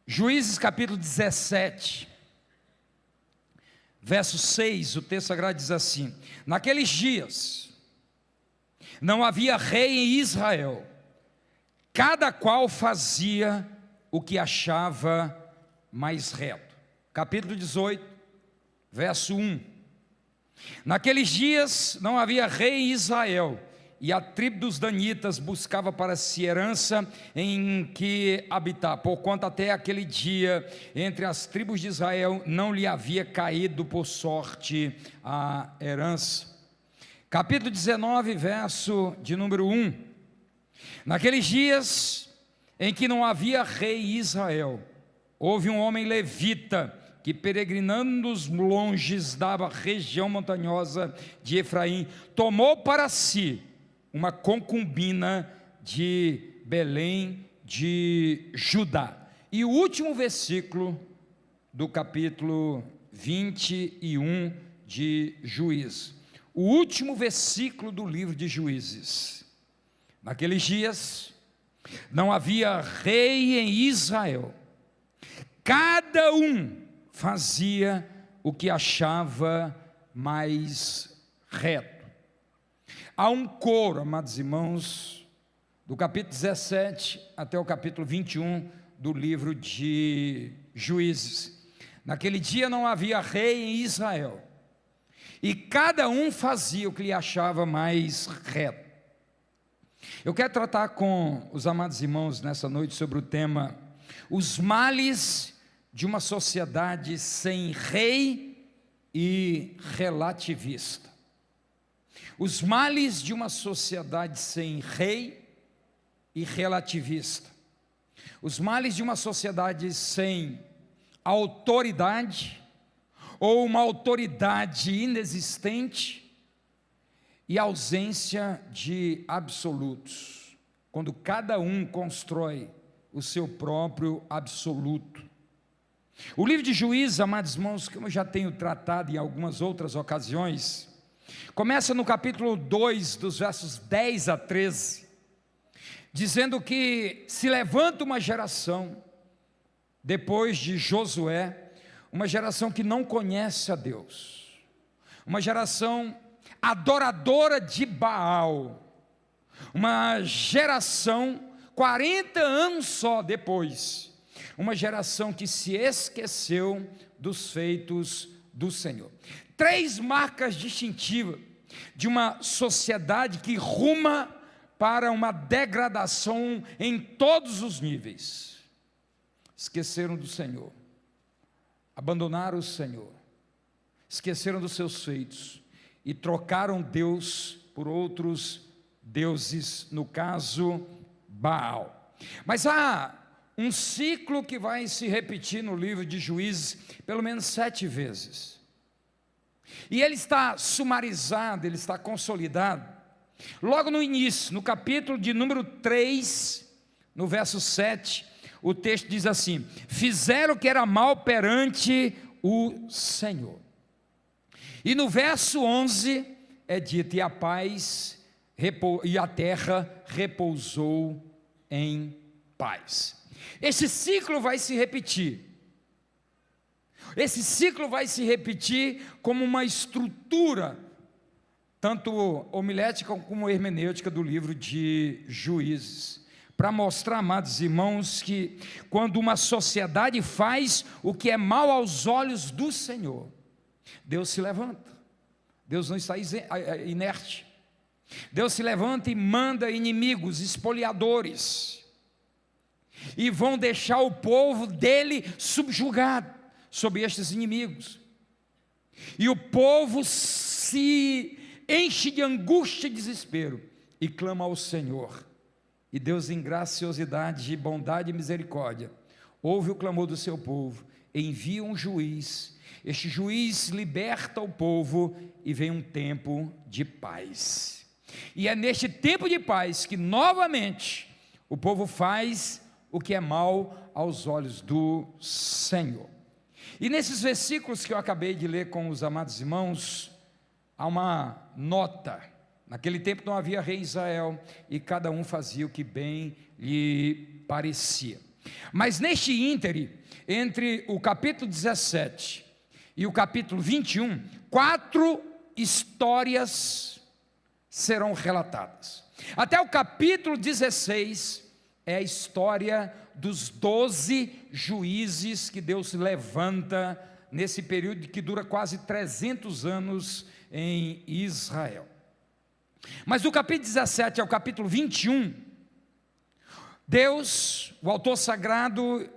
Juízes capítulo 17, verso 6, o texto sagrado diz assim: naqueles dias não havia rei em Israel, cada qual fazia o que achava mais reto. Capítulo 18, verso 1: naqueles dias não havia rei em Israel, e a tribo dos danitas buscava para si herança em que habitar, porquanto até aquele dia entre as tribos de Israel não lhe havia caído por sorte a herança. Capítulo 19, verso de número 1: naqueles dias em que não havia rei em Israel, houve um homem levita que, peregrinando nos longes da região montanhosa de Efraim, tomou para si uma concubina de Belém de Judá. E o último versículo do capítulo 21 de Juízes, o último versículo do livro de Juízes: naqueles dias não havia rei em Israel, cada um fazia o que achava mais reto. Há um coro, amados irmãos, do capítulo 17 até o capítulo 21 do livro de Juízes. Naquele dia não havia rei em Israel, e cada um fazia o que lhe achava mais reto. Eu quero tratar com os amados irmãos nessa noite sobre o tema: os males de uma sociedade sem rei e relativista. Os males de uma sociedade sem rei e relativista. Os males de uma sociedade sem autoridade, ou uma autoridade inexistente, e ausência de absolutos, quando cada um constrói o seu próprio absoluto. O livro de Juízes, amados irmãos, como eu já tenho tratado em algumas outras ocasiões, começa no capítulo 2, dos versos 10 a 13, dizendo que se levanta uma geração, depois de Josué, uma geração que não conhece a Deus, uma geração adoradora de Baal, uma geração, 40 anos só depois, uma geração que se esqueceu dos feitos do Senhor. 3 marcas distintivas de uma sociedade que ruma para uma degradação em todos os níveis. Esqueceram do Senhor, abandonaram o Senhor, esqueceram dos seus feitos e trocaram Deus por outros deuses, no caso Baal. Mas há um ciclo que vai se repetir no livro de Juízes pelo menos 7 vezes. E ele está sumarizado, ele está consolidado logo no início, no capítulo de número 3, no verso 7, o texto diz assim: fizeram o que era mal perante o Senhor. E no verso 11 é dito: e a paz e a terra repousou em paz. Esse ciclo vai se repetir. Esse ciclo vai se repetir como uma estrutura, tanto homilética como hermenêutica, do livro de Juízes, para mostrar, amados irmãos, que quando uma sociedade faz o que é mal aos olhos do Senhor, Deus se levanta. Deus não está inerte. Deus se levanta e manda inimigos, espoliadores, e vão deixar o povo dele subjugado sob estes inimigos. E o povo se enche de angústia e desespero e clama ao Senhor. E Deus, em graciosidade, bondade e misericórdia, ouve o clamor do seu povo, envia um juiz. Este juiz liberta o povo e vem um tempo de paz. E é neste tempo de paz que novamente o povo faz o que é mal aos olhos do Senhor. E nesses versículos que eu acabei de ler com os amados irmãos, há uma nota: naquele tempo não havia rei em Israel, e cada um fazia o que bem lhe parecia. Mas neste íntere, entre o capítulo 17 e o capítulo 21, 4 histórias serão relatadas. Até o capítulo 16 é a história dos 12 juízes que Deus levanta nesse período que dura quase 300 anos em Israel. Mas do capítulo 17 ao capítulo 21, Deus, o autor sagrado,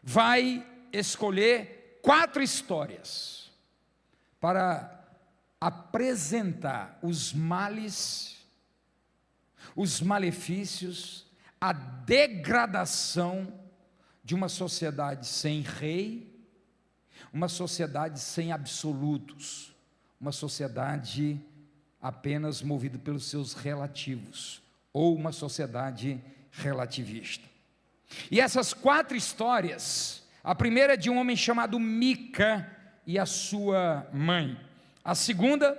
vai escolher 4 histórias para apresentar os males, os malefícios, a degradação de uma sociedade sem rei, uma sociedade sem absolutos, uma sociedade apenas movida pelos seus relativos, ou uma sociedade relativista. E essas 4 histórias, a primeira é de um homem chamado Mica e a sua mãe. A segunda,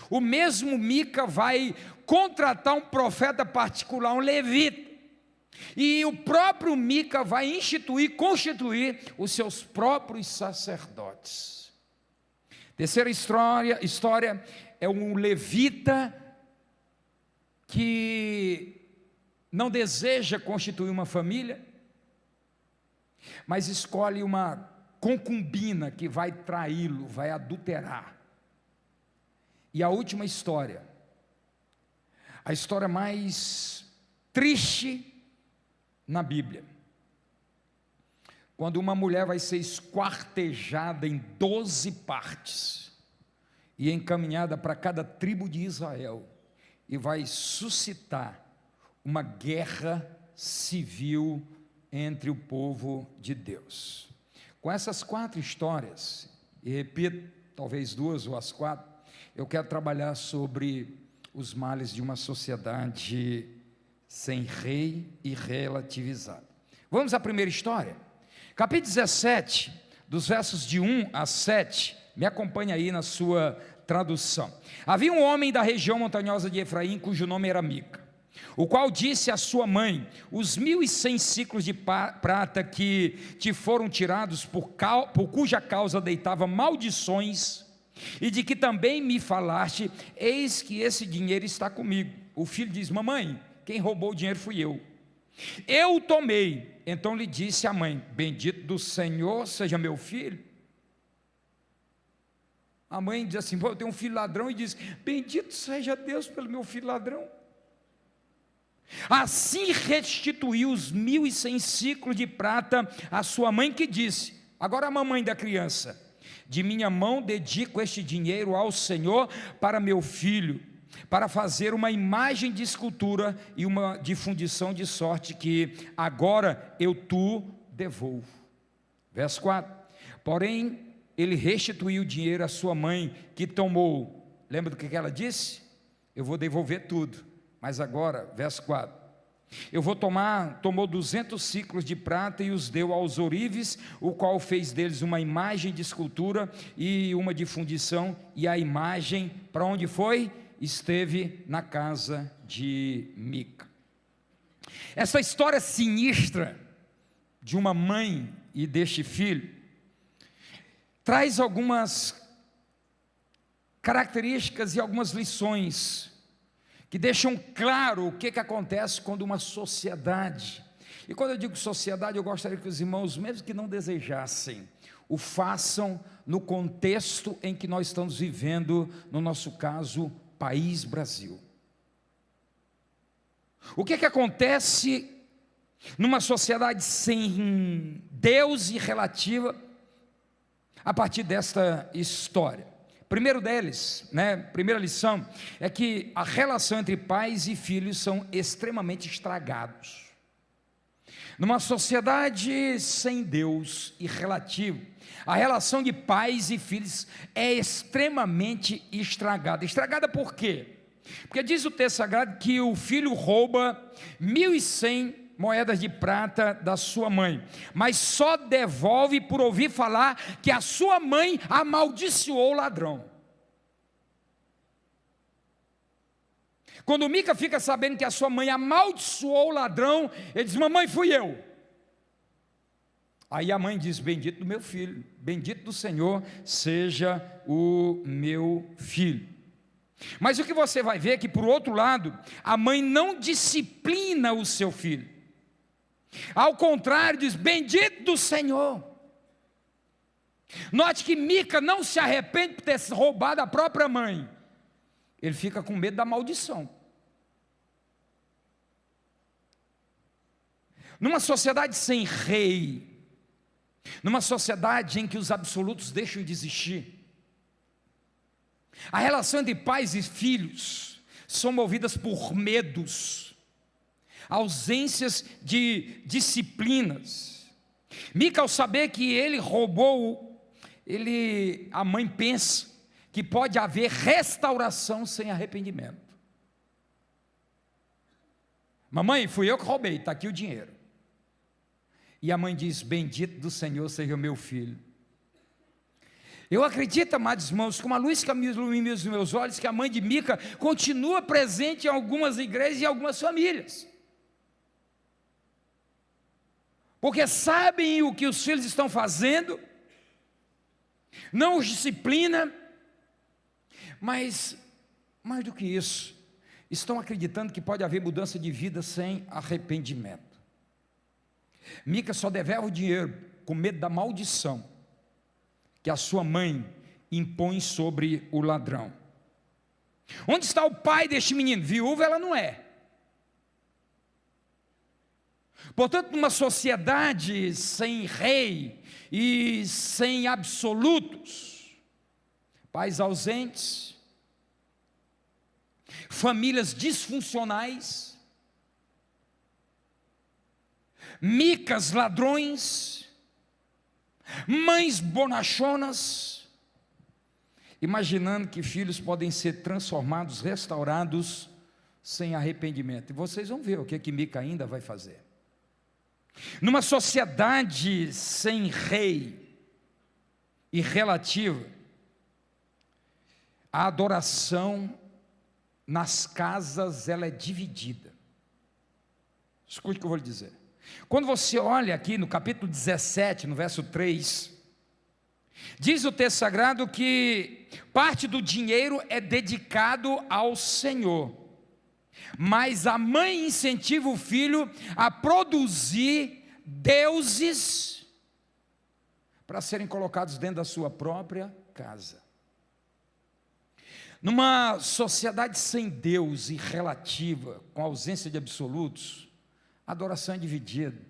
o mesmo Mica vai contratar um profeta particular, um levita, e o próprio Mica vai constituir os seus próprios sacerdotes. Terceira história é um levita que não deseja constituir uma família, mas escolhe uma concubina que vai traí-lo, vai adulterar. E a última história, a história mais triste na Bíblia, quando uma mulher vai ser esquartejada em 12 partes e encaminhada para cada tribo de Israel, e vai suscitar uma guerra civil entre o povo de Deus. Com essas 4 histórias, e repito, talvez 2 ou as 4, eu quero trabalhar sobre os males de uma sociedade sem rei e relativizada. Vamos à primeira história, capítulo 17, dos versos de 1 a 7, me acompanha aí na sua tradução. Havia um homem da região montanhosa de Efraim, cujo nome era Mica, o qual disse à sua mãe: os 1.100 ciclos de prata que te foram tirados, por cuja causa deitava maldições, e de que também me falaste, eis que esse dinheiro está comigo. O filho diz: mamãe, quem roubou o dinheiro fui eu. Eu o tomei. Então lhe disse a mãe: bendito do Senhor seja meu filho. A mãe diz assim: eu tenho um filho ladrão, e diz: bendito seja Deus pelo meu filho ladrão. Assim restituiu os 1.100 ciclos de prata à sua mãe, que disse: agora a mamãe da criança, de minha mão dedico este dinheiro ao Senhor para meu filho, para fazer uma imagem de escultura e uma de fundição, de sorte que agora eu tu devolvo. Verso 4, porém ele restituiu o dinheiro à sua mãe, que tomou. Lembra do que ela disse? Eu vou devolver tudo, mas agora, verso 4, tomou 200 ciclos de prata e os deu aos ourives, o qual fez deles uma imagem de escultura e uma de fundição, e a imagem, para onde foi? Esteve na casa de Mica. Essa história sinistra de uma mãe e deste filho traz algumas características e algumas lições que deixam claro o que acontece quando uma sociedade, e quando eu digo sociedade, eu gostaria que os irmãos, mesmo que não desejassem, o façam no contexto em que nós estamos vivendo, no nosso caso, país Brasil. O que acontece numa sociedade sem Deus e relativa, a partir desta história? Primeiro deles, primeira lição, é que a relação entre pais e filhos são extremamente estragados. Numa sociedade sem Deus e relativo, a relação de pais e filhos é extremamente estragada. Estragada por quê? Porque diz o texto sagrado que o filho rouba 1.100 moedas de prata da sua mãe, mas só devolve por ouvir falar que a sua mãe amaldiçoou o ladrão. Quando Mica fica sabendo que a sua mãe amaldiçoou o ladrão, ele diz: mamãe, fui eu. Aí a mãe diz: bendito do meu filho, bendito do Senhor seja o meu filho. Mas o que você vai ver é que, por outro lado, a mãe não disciplina o seu filho. Ao contrário, diz: bendito do Senhor. Note que Mica não se arrepende por ter roubado a própria mãe. Ele fica com medo da maldição. Numa sociedade sem rei, numa sociedade em que os absolutos deixam de existir, a relação entre pais e filhos são movidas por medos, ausências de disciplinas. Mica, ao saber que ele roubou, a mãe pensa que pode haver restauração sem arrependimento. Mamãe, fui eu que roubei, está aqui o dinheiro. E a mãe diz: bendito do Senhor seja o meu filho. Eu acredito, amados irmãos, com uma luz que ilumina os meus olhos, que a mãe de Mica continua presente em algumas igrejas e em algumas famílias. Porque sabem o que os filhos estão fazendo, não os disciplina, mas, mais do que isso, estão acreditando que pode haver mudança de vida sem arrependimento. Mica só devolve o dinheiro com medo da maldição que a sua mãe impõe sobre o ladrão. Onde está o pai deste menino? Viúva ela não é. Portanto, numa sociedade sem rei e sem absolutos, pais ausentes, famílias disfuncionais, Micas ladrões, mães bonachonas, imaginando que filhos podem ser transformados, restaurados, sem arrependimento. E vocês vão ver o que Mica ainda vai fazer. Numa sociedade sem rei e relativa, a adoração nas casas ela é dividida. Escute o que eu vou lhe dizer. Quando você olha aqui no capítulo 17, no verso 3, diz o texto sagrado que parte do dinheiro é dedicado ao Senhor, mas a mãe incentiva o filho a produzir deuses para serem colocados dentro da sua própria casa. Numa sociedade sem Deus e relativa, com ausência de absolutos, a adoração é dividida.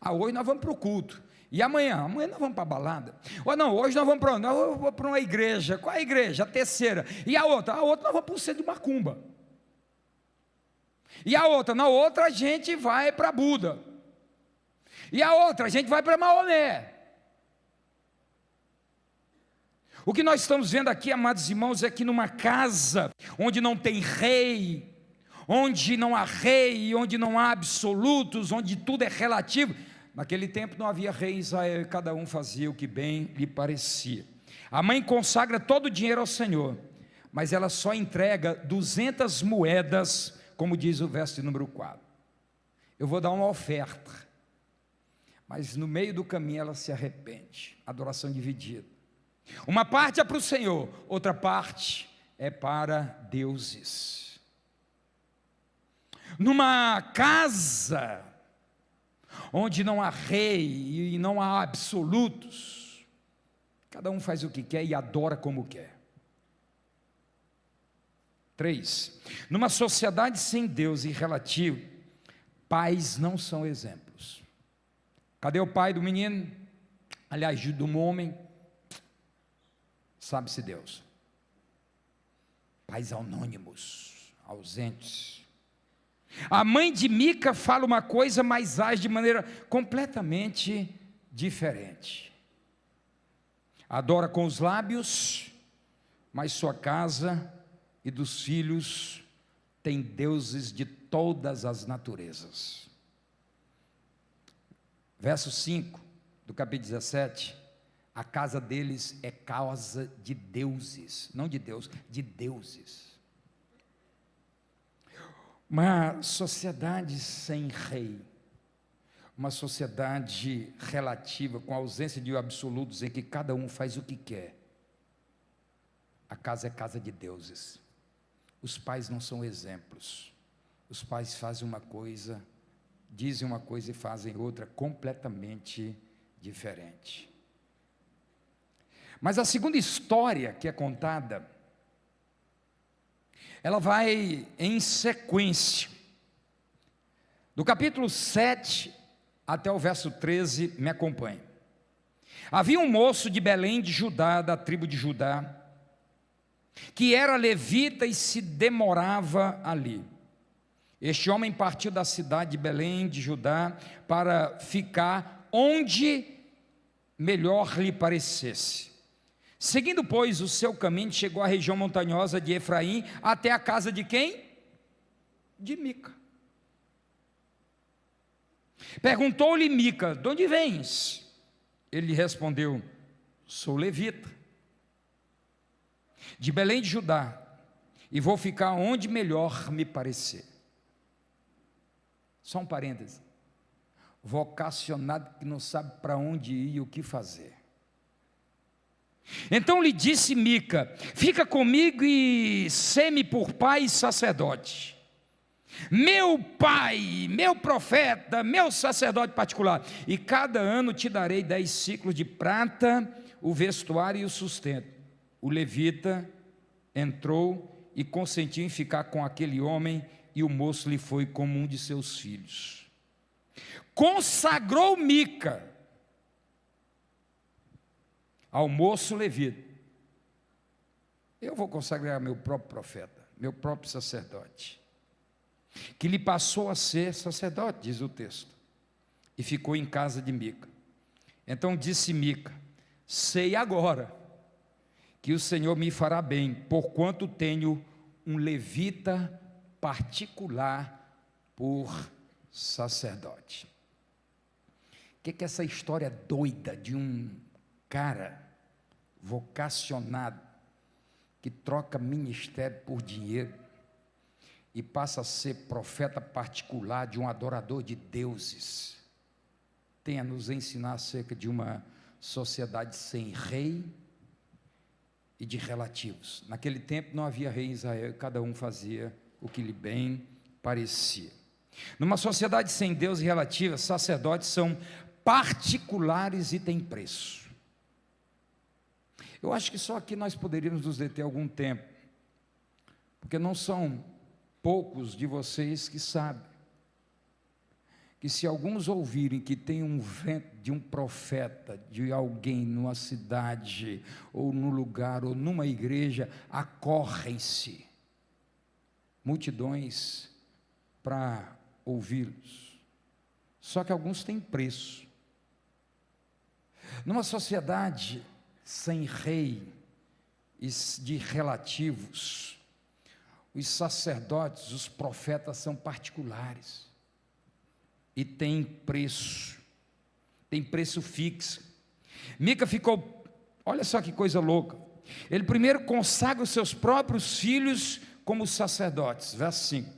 Hoje nós vamos para o culto. E amanhã nós vamos para a balada. Ou não, hoje nós vamos para onde? Nós vamos para uma igreja. Qual é a igreja? A terceira. E a outra? A outra nós vamos para o centro de macumba. E a outra? Na outra a gente vai para Buda. E a outra a gente vai para Maomé. O que nós estamos vendo aqui, amados irmãos, é que numa casa onde não tem rei, onde não há rei, onde não há absolutos, onde tudo é relativo. Naquele tempo não havia rei em Israel e cada um fazia o que bem lhe parecia. A mãe consagra todo o dinheiro ao Senhor, mas ela só entrega 200 moedas, como diz o verso número 4. Eu vou dar uma oferta, mas no meio do caminho ela se arrepende. Adoração dividida. Uma parte é para o Senhor, outra parte é para deuses. Numa casa onde não há rei e não há absolutos, cada um faz o que quer e adora como quer. 3. Numa sociedade sem Deus e relativo, pais não são exemplos. Cadê o pai do menino? Aliás, de um homem, sabe-se Deus. Pais anônimos, ausentes. A mãe de Mica fala uma coisa, mas age de maneira completamente diferente. Adora com os lábios, mas sua casa e dos filhos tem deuses de todas as naturezas. Verso 5 do capítulo 17. A casa deles é casa de deuses, não de Deus, de deuses. Uma sociedade sem rei, uma sociedade relativa, com ausência de absolutos, em que cada um faz o que quer. A casa é casa de deuses. Os pais não são exemplos. Os pais fazem uma coisa, dizem uma coisa e fazem outra completamente diferente. Mas a segunda história que é contada, ela vai em sequência. Do capítulo 7 até o verso 13, me acompanhe. Havia um moço de Belém de Judá, da tribo de Judá, que era levita e se demorava ali. Este homem partiu da cidade de Belém de Judá para ficar onde melhor lhe parecesse. Seguindo, pois, o seu caminho, chegou à região montanhosa de Efraim, até a casa de quem? De Mica. Perguntou-lhe Mica: de onde vens? Ele lhe respondeu: sou levita, de Belém de Judá, e vou ficar onde melhor me parecer. Só um parêntese. Vocacionado que não sabe para onde ir e o que fazer. Então lhe disse Mica: fica comigo e sê-me por pai e sacerdote. Meu pai, meu profeta, meu sacerdote particular. E cada ano te darei 10 ciclos de prata, o vestuário e o sustento. O levita entrou e consentiu em ficar com aquele homem, e o moço lhe foi como um de seus filhos. Consagrou Mica ao moço levita: eu vou consagrar meu próprio profeta, meu próprio sacerdote, que lhe passou a ser sacerdote, diz o texto, e ficou em casa de Mica. Então disse Mica: sei agora que o Senhor me fará bem, porquanto tenho um levita particular por sacerdote. O que é essa história doida de um cara vocacionado que troca ministério por dinheiro e passa a ser profeta particular de um adorador de deuses, tem a nos ensinar acerca de uma sociedade sem rei e de relativos? Naquele tempo não havia rei em Israel, cada um fazia o que lhe bem parecia. Numa sociedade sem Deus e relativos, sacerdotes são particulares e têm preço. Eu acho que só aqui nós poderíamos nos deter algum tempo, porque não são poucos de vocês que sabem que se alguns ouvirem que tem um vento de um profeta, de alguém numa cidade, ou num lugar, ou numa igreja, acorrem-se multidões para ouvi-los. Só que alguns têm preço. Numa sociedade sem rei e de relativos, os sacerdotes, os profetas são particulares e tem preço fixo. Mica ficou, olha só que coisa louca, ele primeiro consagra os seus próprios filhos como sacerdotes, verso 5,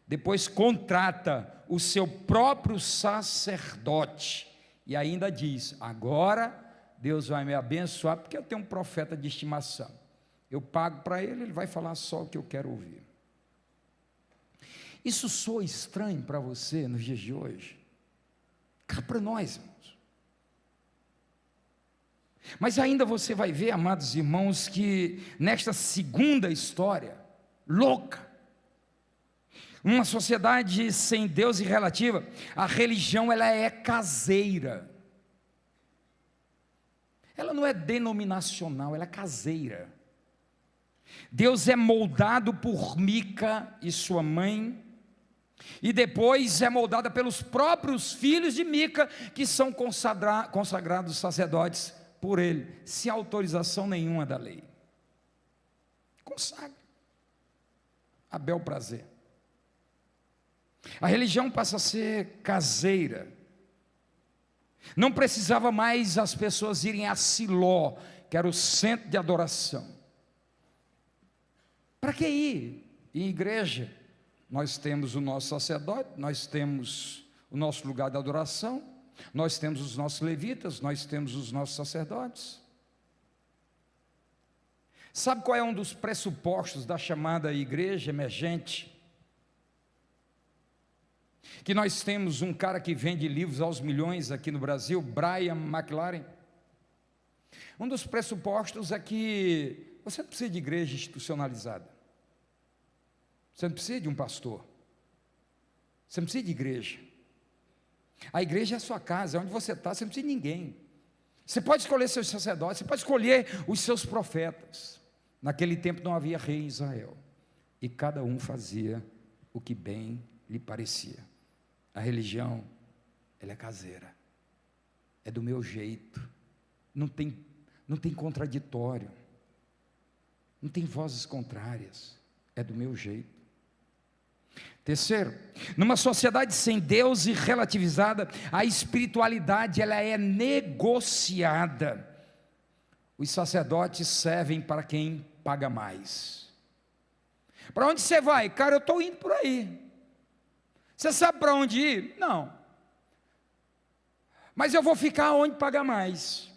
depois contrata o seu próprio sacerdote, e ainda diz: agora Deus vai me abençoar, porque eu tenho um profeta de estimação, eu pago para ele, ele vai falar só o que eu quero ouvir. Isso soa estranho para você nos dias de hoje? Cá para nós, irmãos. Mas ainda você vai ver, amados irmãos, que nesta segunda história louca, uma sociedade sem Deus e relativa, a religião ela é caseira. Ela não é denominacional, ela é caseira. Deus é moldado por Mica e sua mãe, e depois é moldada pelos próprios filhos de Mica, que são consagrados sacerdotes por ele, sem autorização nenhuma da lei. Consagra, a bel prazer. A religião passa a ser caseira. Não precisava mais as pessoas irem a Siló, que era o centro de adoração. Para que ir em igreja? Nós temos o nosso sacerdote, nós temos o nosso lugar de adoração, nós temos os nossos levitas, nós temos os nossos sacerdotes. Sabe qual é um dos pressupostos da chamada igreja emergente? Que nós temos um cara que vende livros aos milhões aqui no Brasil, Brian McLaren. Um dos pressupostos é que você não precisa de igreja institucionalizada. Você não precisa de um pastor. Você não precisa de igreja. A igreja é a sua casa, é onde você está, você não precisa de ninguém. Você pode escolher seus sacerdotes, você pode escolher os seus profetas. Naquele tempo não havia rei em Israel, e cada um fazia o que bem lhe parecia. A religião, ela é caseira, é do meu jeito, não tem contraditório, não tem vozes contrárias, é do meu jeito. Terceiro, numa sociedade sem Deus e relativizada, a espiritualidade ela é negociada. Os sacerdotes servem para quem paga mais. Para onde você vai? Cara, eu estou indo por aí. Você sabe para onde ir? Não. Mas eu vou ficar onde paga mais.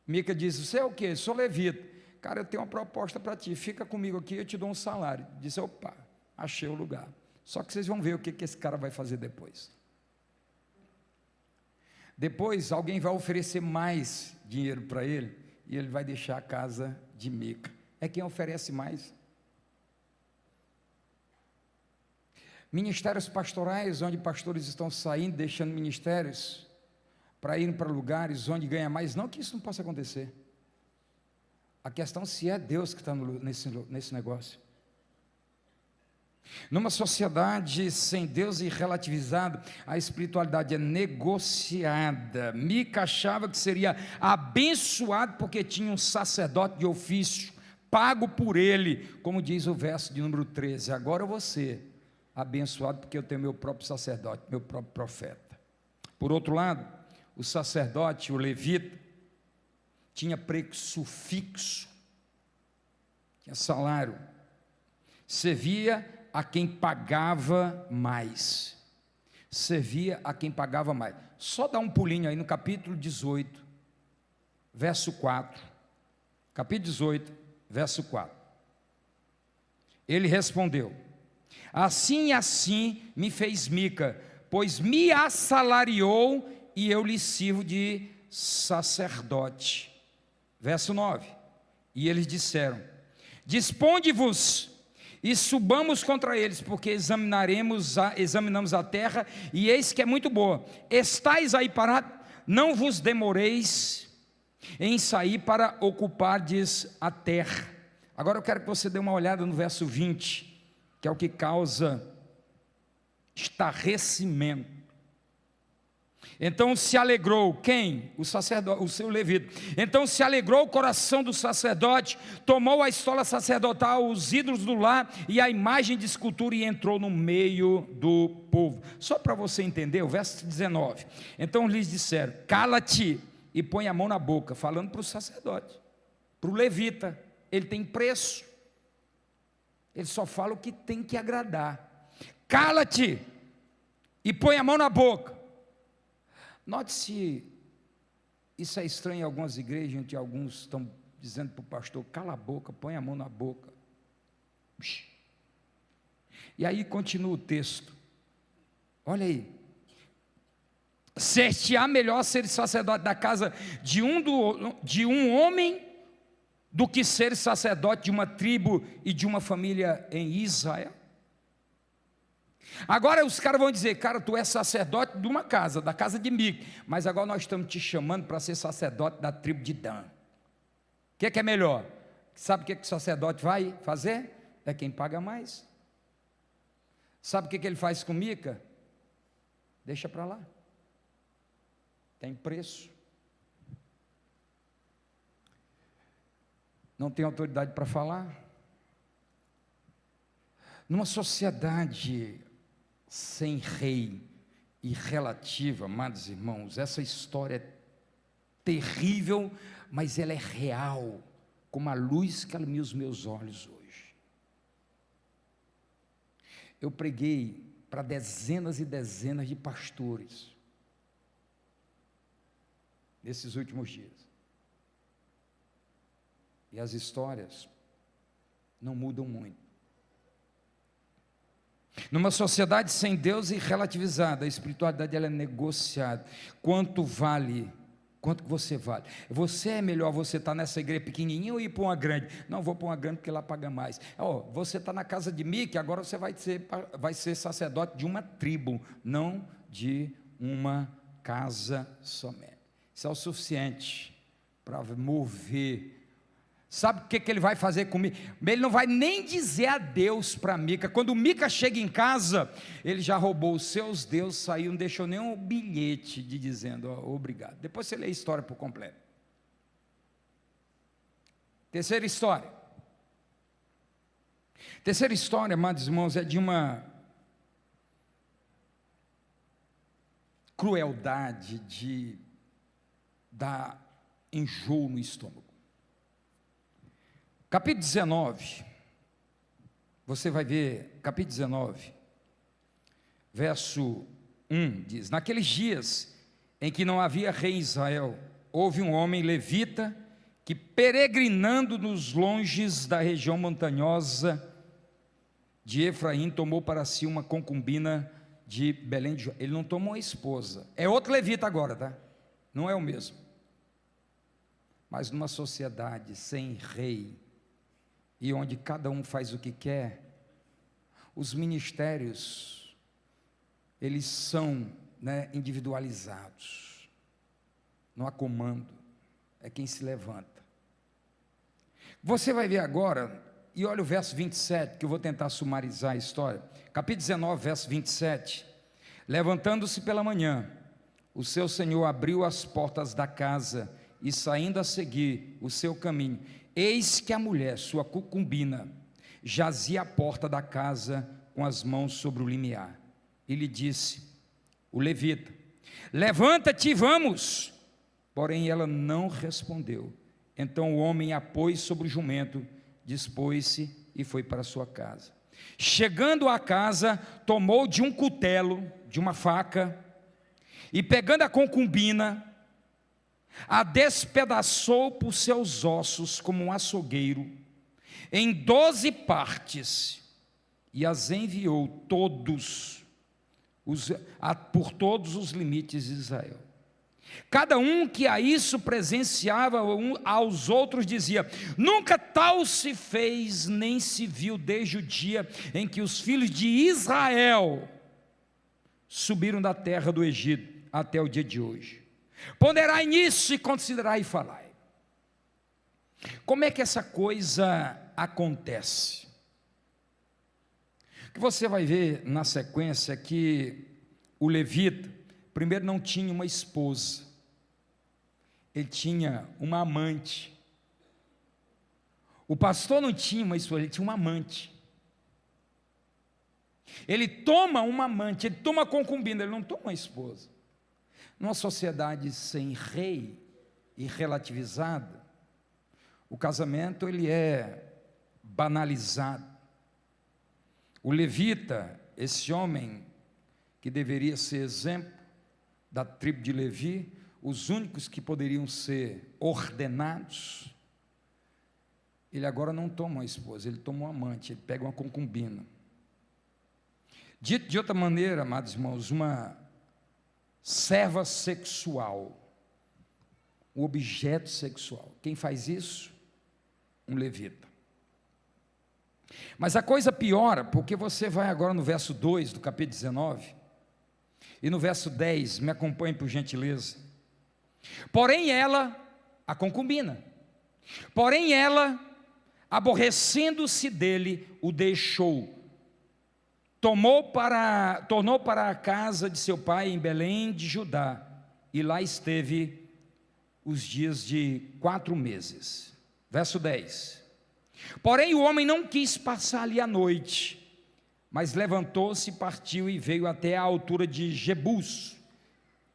Mica diz, você é o quê? Sou levita. Cara, eu tenho uma proposta para ti, fica comigo aqui, eu te dou um salário. Diz, opa, achei o lugar. Só que vocês vão ver o que esse cara vai fazer depois. Depois alguém vai oferecer mais dinheiro para ele, e ele vai deixar a casa de Mica. É quem oferece mais. Ministérios pastorais, onde pastores estão saindo, deixando ministérios, para irem para lugares onde ganha mais. Não que isso não possa acontecer. A questão é se é Deus que está nesse negócio. Numa sociedade sem Deus e relativizado, a espiritualidade é negociada. Mica achava que seria abençoado porque tinha um sacerdote de ofício, pago por ele, como diz o verso de número 13. Agora eu vou ser abençoado porque eu tenho meu próprio sacerdote, meu próprio profeta. Por outro lado, o sacerdote, o levita, tinha preço fixo, tinha salário, servia a quem pagava mais. Servia a quem pagava mais. Só dá um pulinho aí no capítulo 18, verso 4. Capítulo 18, verso 4. Ele respondeu: assim e assim me fez Mica, pois me assalariou e eu lhe sirvo de sacerdote. Verso 9. E eles disseram: disponde-vos e subamos contra eles, porque examinamos a terra, e eis que é muito boa. Estais aí parados, não vos demoreis em sair para ocupardes a terra. Agora eu quero que você dê uma olhada no verso 20, que é o que causa estarrecimento. Então se alegrou, quem? O sacerdote, o seu levita. Então se alegrou o coração do sacerdote, tomou a estola sacerdotal, os ídolos do lar e a imagem de escultura e entrou no meio do povo. Só para você entender, o verso 19. Então lhes disseram: cala-te e põe a mão na boca, falando para o sacerdote, para o levita. Ele tem preço, ele só fala o que tem que agradar. Cala-te e põe a mão na boca. Note se isso é estranho em algumas igrejas, onde alguns estão dizendo para o pastor: cala a boca, põe a mão na boca. E aí continua o texto, olha aí: ser-te-á melhor ser sacerdote da casa de um homem do que ser sacerdote de uma tribo e de uma família em Israel. Agora os caras vão dizer: cara, tu é sacerdote de uma casa, da casa de Mica, mas agora nós estamos te chamando para ser sacerdote da tribo de Dan. O que é melhor? Sabe o que o sacerdote vai fazer? É quem paga mais. Sabe o que ele faz com Mica? Deixa para lá, tem preço, não tem autoridade para falar. Numa sociedade sem rei e relativa, amados irmãos, essa história é terrível, mas ela é real, como a luz que alumia os meus olhos hoje. Eu preguei para dezenas e dezenas de pastores nesses últimos dias. E as histórias não mudam muito. Numa sociedade sem Deus e relativizada, a espiritualidade ela é negociada. Quanto vale? Quanto que você vale? Você é melhor você estar nessa igreja pequenininha ou ir para uma grande? Não, vou para uma grande porque lá paga mais. Você está na casa de Mique, agora você vai ser sacerdote de uma tribo, não de uma casa somente. Isso é o suficiente para mover. Sabe o que ele vai fazer comigo? Ele não vai nem dizer adeus para Mica. Quando Mica chega em casa, ele já roubou os seus deuses, saiu, não deixou nenhum bilhete de dizendo obrigado. Depois você lê a história por completo. Terceira história, amados irmãos, é de uma crueldade, de dar enjoo no estômago. Capítulo 19, você vai ver, capítulo 19, verso 1, diz: naqueles dias em que não havia rei em Israel, houve um homem levita, que peregrinando nos longes da região montanhosa de Efraim, tomou para si uma concubina de Belém de Judá. Ele não tomou a esposa, é outro levita agora, tá? Não é o mesmo. Mas numa sociedade sem rei, e onde cada um faz o que quer, os ministérios, eles são individualizados, não há comando, é quem se levanta. Você vai ver agora, e olha o verso 27, que eu vou tentar sumarizar a história, capítulo 19, verso 27, levantando-se pela manhã, o seu senhor abriu as portas da casa, e saindo a seguir o seu caminho, eis que a mulher, sua concubina, jazia à porta da casa com as mãos sobre o limiar. E lhe disse, o levita: levanta-te e vamos. Porém ela não respondeu. Então o homem a pôs sobre o jumento, dispôs-se e foi para a sua casa. Chegando à casa, tomou de um cutelo, de uma faca, e pegando a concubina, a despedaçou por seus ossos como um açougueiro, em 12 partes, e as enviou por todos os limites de Israel. Cada um que a isso presenciava aos outros dizia: nunca tal se fez, nem se viu desde o dia em que os filhos de Israel subiram da terra do Egito até o dia de hoje. Ponderai nisso e considerai e falai. Como é que essa coisa acontece? O que você vai ver na sequência é que o levita, primeiro, não tinha uma esposa, ele tinha uma amante. O pastor não tinha uma esposa, ele tinha uma amante. Ele toma uma amante, ele toma uma concubina, ele não toma uma esposa. Numa sociedade sem rei e relativizada, o casamento ele é banalizado. O levita, esse homem que deveria ser exemplo da tribo de Levi, os únicos que poderiam ser ordenados, ele agora não toma uma esposa, ele toma um amante, ele pega uma concubina. Dito de outra maneira, amados irmãos, uma serva sexual, um objeto sexual. Quem faz isso? Um levita. Mas a coisa piora, porque você vai agora no verso 2 do capítulo 19, e no verso 10, me acompanhe por gentileza. Porém ela, a concubina, porém ela, aborrecendo-se dele, o deixou, tornou para a casa de seu pai em Belém de Judá, e lá esteve os dias de 4 meses. Verso 10. Porém o homem não quis passar ali a noite, mas levantou-se, partiu e veio até a altura de Jebus,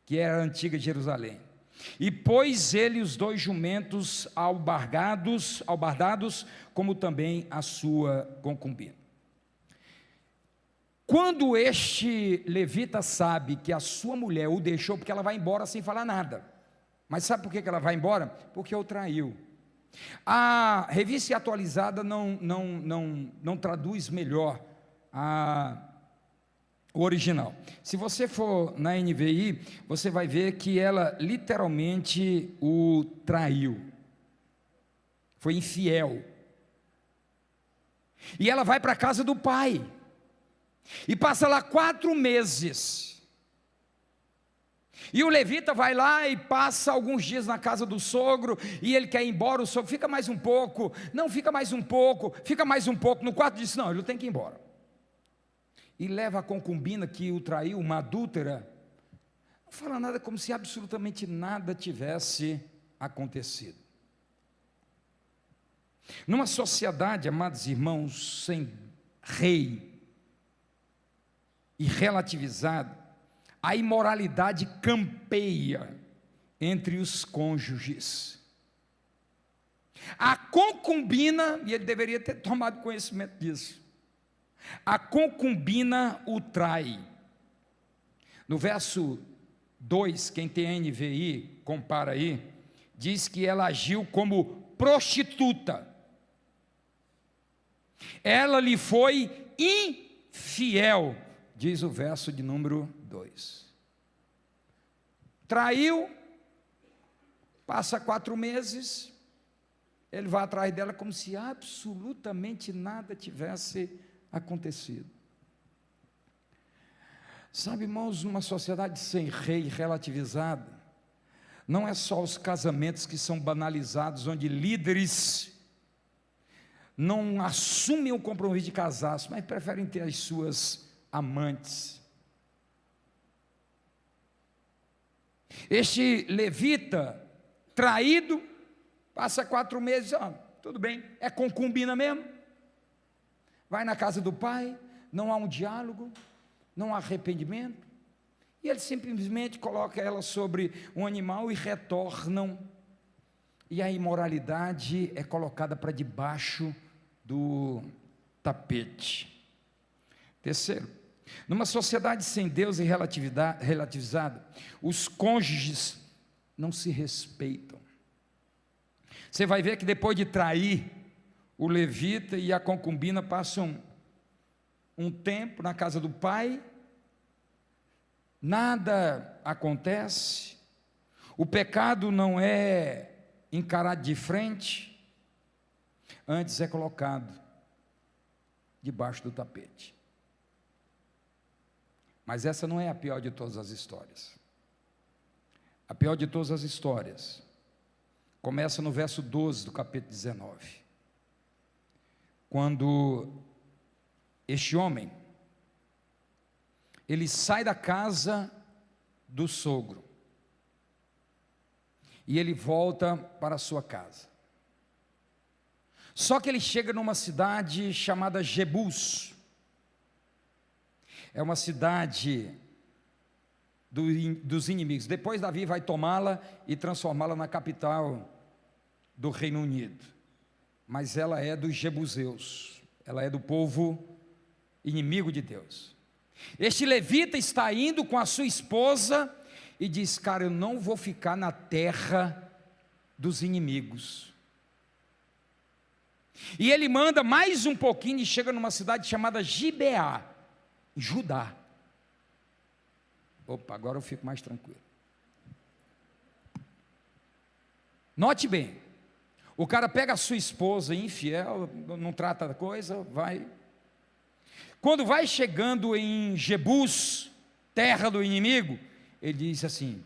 que era a antiga Jerusalém. E pôs ele os 2 jumentos albardados, como também a sua concubina. Quando este levita sabe que a sua mulher o deixou, porque ela vai embora sem falar nada. Mas sabe por que ela vai embora? Porque o traiu. A revista atualizada não traduz melhor o original. Se você for na NVI, você vai ver que ela literalmente o traiu. Foi infiel. E ela vai para a casa do pai. E passa lá 4 meses. E o levita vai lá e passa alguns dias na casa do sogro, e ele quer ir embora, o sogro, fica mais um pouco, não, fica mais um pouco, fica mais um pouco, no quarto diz, não, ele tem que ir embora. E leva a concubina que o traiu, uma adúltera, não fala nada, como se absolutamente nada tivesse acontecido. Numa sociedade, amados irmãos, sem rei e relativizado, a imoralidade campeia entre os cônjuges. A concubina, e ele deveria ter tomado conhecimento disso, a concubina o trai. No verso 2, quem tem a NVI, compara aí, diz que ela agiu como prostituta. Ela lhe foi infiel, diz o verso de número 2. Traiu, passa 4 meses, ele vai atrás dela como se absolutamente nada tivesse acontecido. Sabe, irmãos, numa sociedade sem rei relativizada, não é só os casamentos que são banalizados, onde líderes não assumem o compromisso de casar-se, mas preferem ter as suas amantes. Este levita traído, passa 4 meses, tudo bem, é concubina mesmo, vai na casa do pai, não há um diálogo, não há arrependimento, e ele simplesmente coloca ela sobre um animal e retornam, e a imoralidade é colocada para debaixo do tapete. Terceiro, numa sociedade sem Deus e relativizada, os cônjuges não se respeitam. Você vai ver que depois de trair, o levita e a concubina passam um tempo na casa do pai, nada acontece, o pecado não é encarado de frente, antes é colocado debaixo do tapete. Mas essa não é a pior de todas as histórias. A pior de todas as histórias começa no verso 12 do capítulo 19, quando este homem, ele sai da casa do sogro, e ele volta para a sua casa. Só que ele chega numa cidade chamada Jebus. É uma cidade dos inimigos. Depois Davi vai tomá-la e transformá-la na capital do Reino Unido. Mas ela é dos jebuseus. Ela é do povo inimigo de Deus. Este levita está indo com a sua esposa e diz, cara, eu não vou ficar na terra dos inimigos. E ele manda mais um pouquinho e chega numa cidade chamada Gibeá, Judá. Opa, agora eu fico mais tranquilo. Note bem, o cara pega a sua esposa infiel, não trata da coisa, vai. Quando vai chegando em Jebus, terra do inimigo, ele diz assim,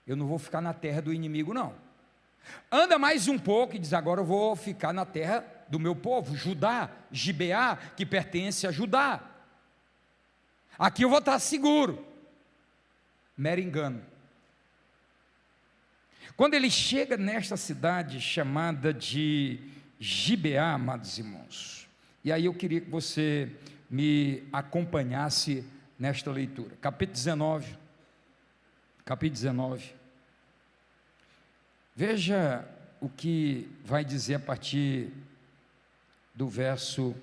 eu não vou ficar na terra do inimigo não. Anda mais um pouco e diz, agora eu vou ficar na terra do meu povo, Judá, Gibeá, que pertence a Judá. Aqui eu vou estar seguro. Mero engano. Quando ele chega nesta cidade chamada de Gibeá, amados irmãos, e aí eu queria que você me acompanhasse nesta leitura, capítulo 19, veja o que vai dizer a partir do verso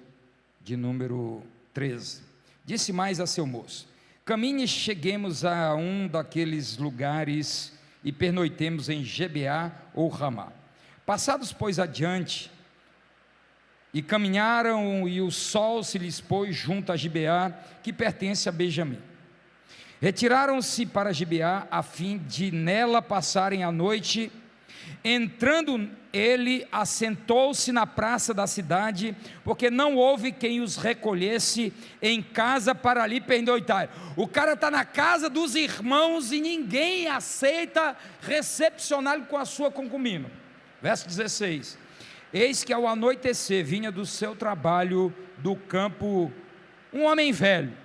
de número 13, Disse mais a seu moço: caminhe e cheguemos a um daqueles lugares e pernoitemos em Gibeá ou Ramá. Passados, pois, adiante, e caminharam, e o sol se lhes pôs junto a Gibeá, que pertence a Benjamim. Retiraram-se para Gibeá, a fim de nela passarem a noite. Entrando ele, assentou-se na praça da cidade, porque não houve quem os recolhesse em casa para ali pernoitar. O cara está na casa dos irmãos e ninguém aceita recepcioná-lo com a sua concubina. Verso 16: eis que ao anoitecer vinha do seu trabalho do campo um homem velho.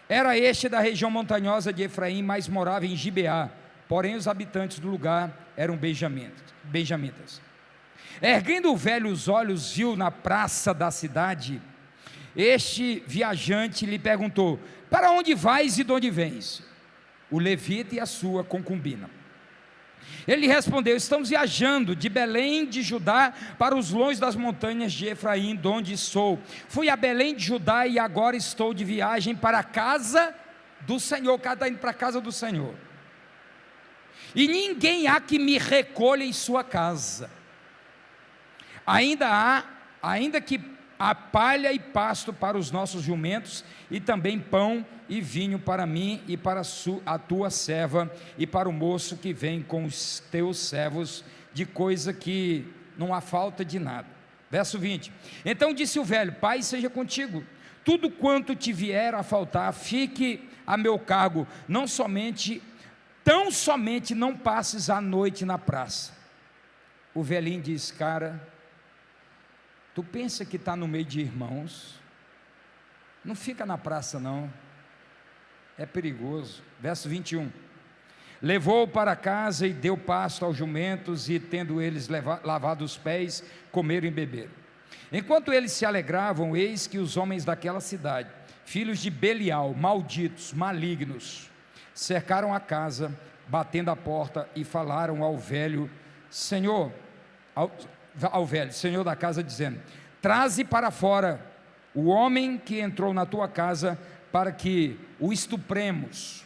Era este da região montanhosa de Efraim, mas morava em Gibeá. Porém os habitantes do lugar eram benjamitas. Erguendo o velho os olhos, viu na praça da cidade. Este viajante lhe perguntou: para onde vais e de onde vens? O levita e a sua concubina. Ele respondeu: estamos viajando de Belém de Judá para os longes das montanhas de Efraim, de onde sou. Fui a Belém de Judá e agora estou de viagem para a casa do Senhor. O cara está indo para a casa do Senhor. E ninguém há que me recolha em sua casa. Ainda que há palha e pasto para os nossos jumentos, e também pão e vinho para mim e para a tua serva, e para o moço que vem com os teus servos, de coisa que não há falta de nada. Verso 20: então disse o velho: Pai seja contigo, tudo quanto te vier a faltar, fique a meu cargo, tão somente não passes a noite na praça. O velhinho diz: cara, tu pensa que está no meio de irmãos, não fica na praça não, é perigoso. Verso 21: levou-o para casa e deu pasto aos jumentos, e tendo eles lavado os pés, comeram e beberam. Enquanto eles se alegravam, eis que os homens daquela cidade, filhos de Belial, malditos, malignos, cercaram a casa, batendo a porta, e falaram ao velho senhor da casa, dizendo: traze para fora o homem que entrou na tua casa, para que o estupremos,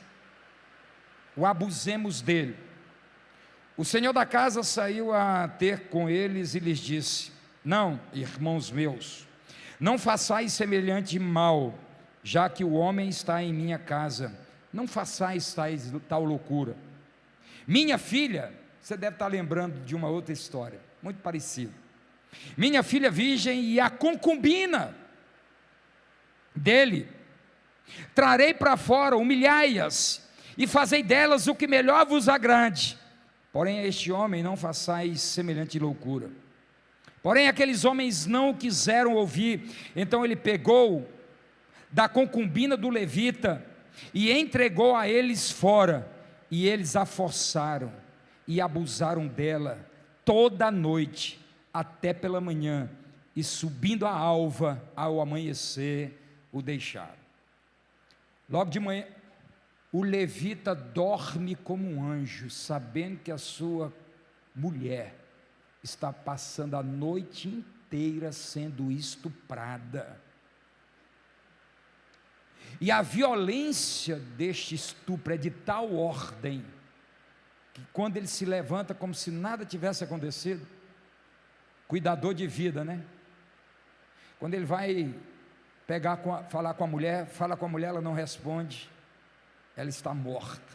o abusemos dele. O senhor da casa saiu a ter com eles e lhes disse: não, irmãos meus, não façais semelhante mal, já que o homem está em minha casa, não façais tal loucura. Minha filha, você deve estar lembrando de uma outra história, muito parecida. Minha filha virgem e a concubina dele, trarei para fora, humilhai-as, e fazei delas o que melhor vos agrade. Porém a este homem não façais semelhante loucura. Porém aqueles homens não o quiseram ouvir. Então ele pegou da concubina do levita e entregou a eles fora, e eles a forçaram e abusaram dela toda a noite até pela manhã, e subindo a alva ao amanhecer o deixaram. Logo de manhã o levita dorme como um anjo, sabendo que a sua mulher está passando a noite inteira sendo estuprada. E a violência deste estupro é de tal ordem, que quando ele se levanta como se nada tivesse acontecido, cuidador de vida, né? Quando ele vai falar com a mulher, fala com a mulher, ela não responde, ela está morta.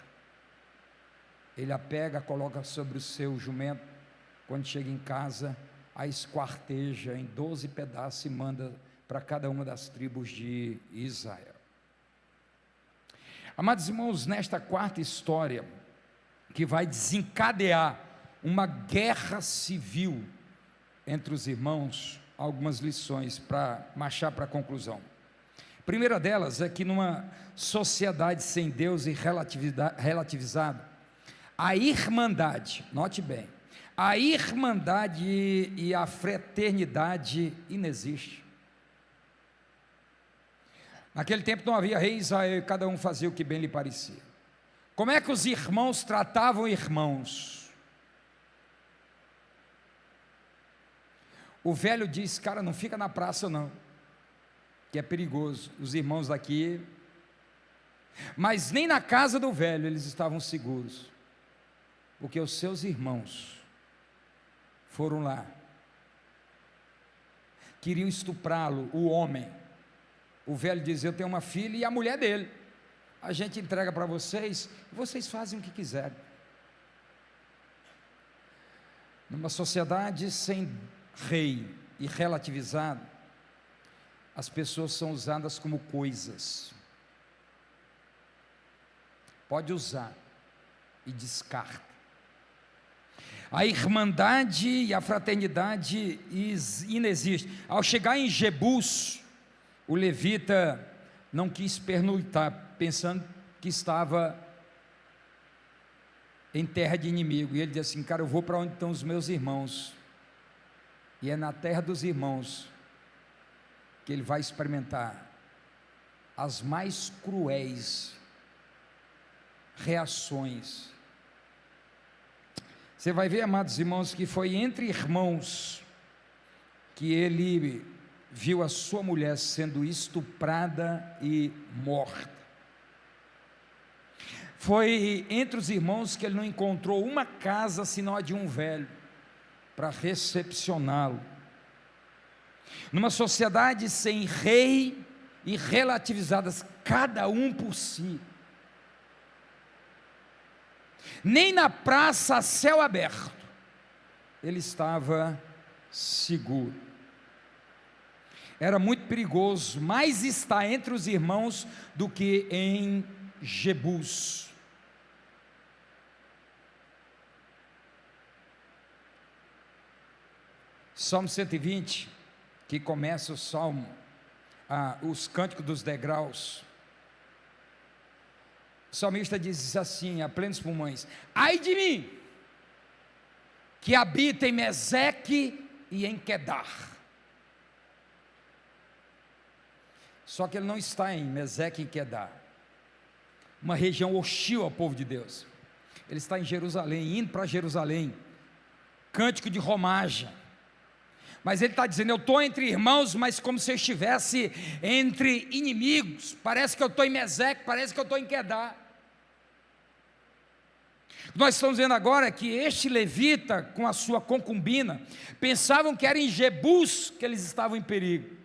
Ele a pega, coloca sobre o seu jumento, quando chega em casa, a esquarteja em 12 pedaços e manda para cada uma das tribos de Israel. Amados irmãos, nesta quarta história, que vai desencadear uma guerra civil entre os irmãos, algumas lições para marchar para a conclusão. A primeira delas é que numa sociedade sem Deus e relativizada, a irmandade, note bem, a irmandade e a fraternidade inexiste. Naquele tempo não havia rei Israel, cada um fazia o que bem lhe parecia. Como é que os irmãos tratavam irmãos? O velho diz: cara, não fica na praça não, que é perigoso, os irmãos daqui, mas nem na casa do velho eles estavam seguros, porque os seus irmãos foram lá, queriam estuprá-lo, o homem. O velho dizia: eu tenho uma filha e a mulher dele, a gente entrega para vocês, vocês fazem o que quiserem. Numa sociedade sem rei e relativizado, as pessoas são usadas como coisas. Pode usar e descarta. A irmandade e a fraternidade inexiste. Ao chegar em Jebus, o levita não quis pernoitar, pensando que estava em terra de inimigo, e ele disse assim: cara, eu vou para onde estão os meus irmãos, e é na terra dos irmãos que ele vai experimentar as mais cruéis reações. Você vai ver, amados irmãos, que foi entre irmãos que ele viu a sua mulher sendo estuprada e morta. Foi entre os irmãos que ele não encontrou uma casa senão a de um velho para recepcioná-lo. Numa sociedade sem rei e relativizadas, cada um por si, nem na praça a céu aberto ele estava seguro. Era muito perigoso, mais estar entre os irmãos do que em Jebus. Salmo 120, que começa o salmo, os cânticos dos degraus. O salmista diz assim, a plenos pulmões: ai de mim, que habita em Meseque e em Quedar. Só que ele não está em Meseque e Quedar, uma região hostil ao povo de Deus. Ele está em Jerusalém, indo para Jerusalém, cântico de romagem. Mas ele está dizendo: eu estou entre irmãos, mas como se eu estivesse entre inimigos. Parece que eu estou em Meseque, parece que eu estou em Quedar. Nós estamos vendo agora que este levita, com a sua concubina, pensavam que era em Jebus que eles estavam em perigo,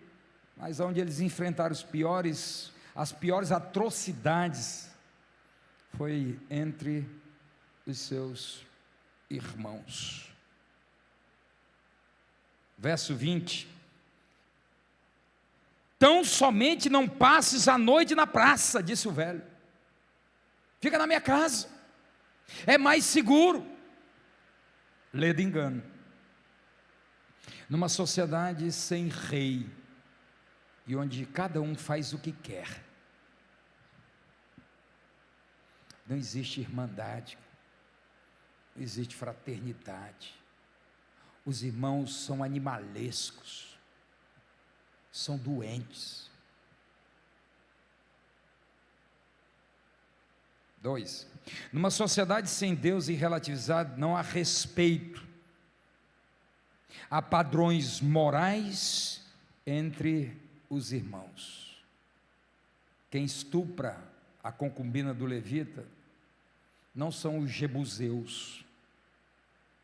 mas onde eles enfrentaram as piores atrocidades, foi entre os seus irmãos. Verso 20: tão somente não passes a noite na praça, disse o velho, fica na minha casa, é mais seguro. Lê de engano. Numa sociedade sem rei, e onde cada um faz o que quer, não existe irmandade, não existe fraternidade. Os irmãos são animalescos, são doentes. 2. Numa sociedade sem Deus e relativizado, não há respeito, há padrões morais entre os irmãos. Quem estupra a concubina do levita não são os jebuseus,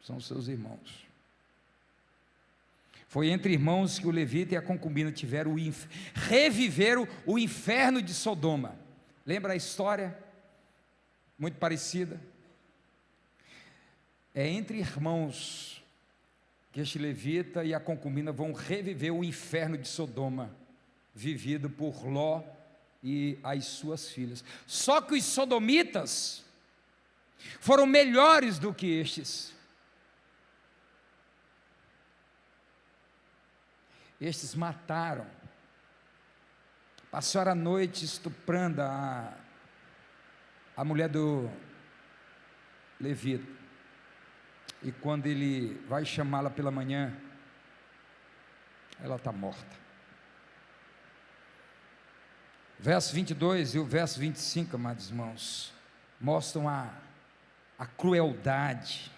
são seus irmãos. Foi entre irmãos que o levita e a concubina reviveram o inferno de Sodoma. Lembra a história? Muito parecida. É entre irmãos que este levita e a concubina vão reviver o inferno de Sodoma, vivido por Ló e as suas filhas. Só que os sodomitas foram melhores do que estes. Estes mataram, passaram a noite estuprando a mulher do levita, e quando ele vai chamá-la pela manhã, ela está morta. Verso 22 e o verso 25, amados irmãos, mostram a crueldade.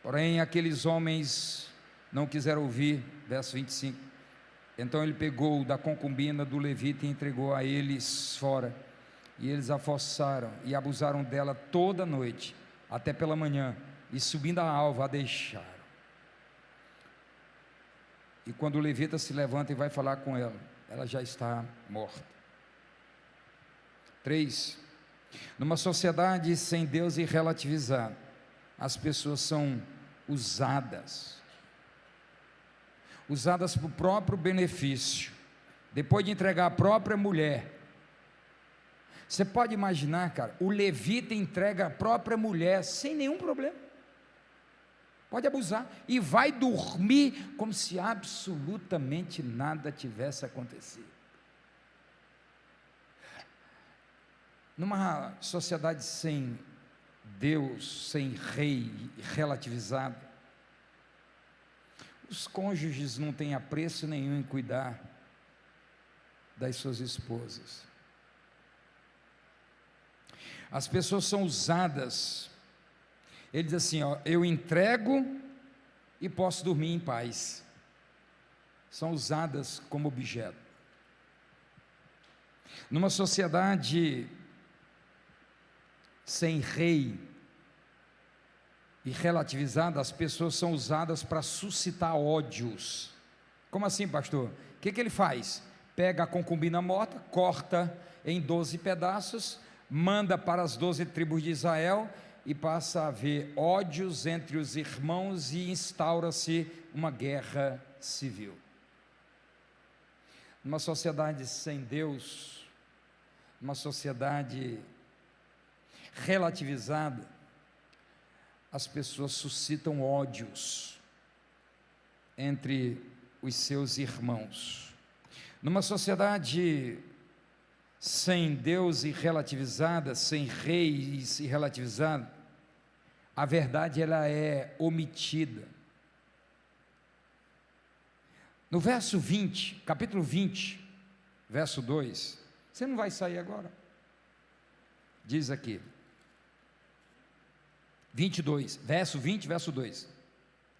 Porém, aqueles homens não quiseram ouvir. Verso 25: Então ele pegou da concubina do levita e entregou a eles fora. E eles a forçaram e abusaram dela toda a noite, até pela manhã, e subindo a alva a deixaram. E quando o levita se levanta e vai falar com ela, ela já está morta. 3. Numa sociedade sem Deus e relativizada, as pessoas são usadas para o próprio benefício. Depois de entregar a própria mulher, você pode imaginar, cara, o levita entrega a própria mulher sem nenhum problema, pode abusar, e vai dormir como se absolutamente nada tivesse acontecido. Numa sociedade sem Deus, sem rei, relativizado, os cônjuges não têm apreço nenhum em cuidar das suas esposas. As pessoas são usadas. Ele diz assim, ó, eu entrego e posso dormir em paz. São usadas como objeto. Numa sociedade sem rei e relativizada, as pessoas são usadas para suscitar ódios. Como assim, pastor? O que ele faz? Pega a concubina morta, corta em 12 pedaços, manda para as 12 tribos de Israel e passa a haver ódios entre os irmãos e instaura-se uma guerra civil. Numa sociedade sem Deus, uma sociedade relativizada, as pessoas suscitam ódios entre os seus irmãos. Numa sociedade sem Deus e relativizada, sem reis e relativizada, a verdade ela é omitida. No verso 20, capítulo 20, verso 2, você não vai sair agora, diz aqui, 22, verso 20, verso 2,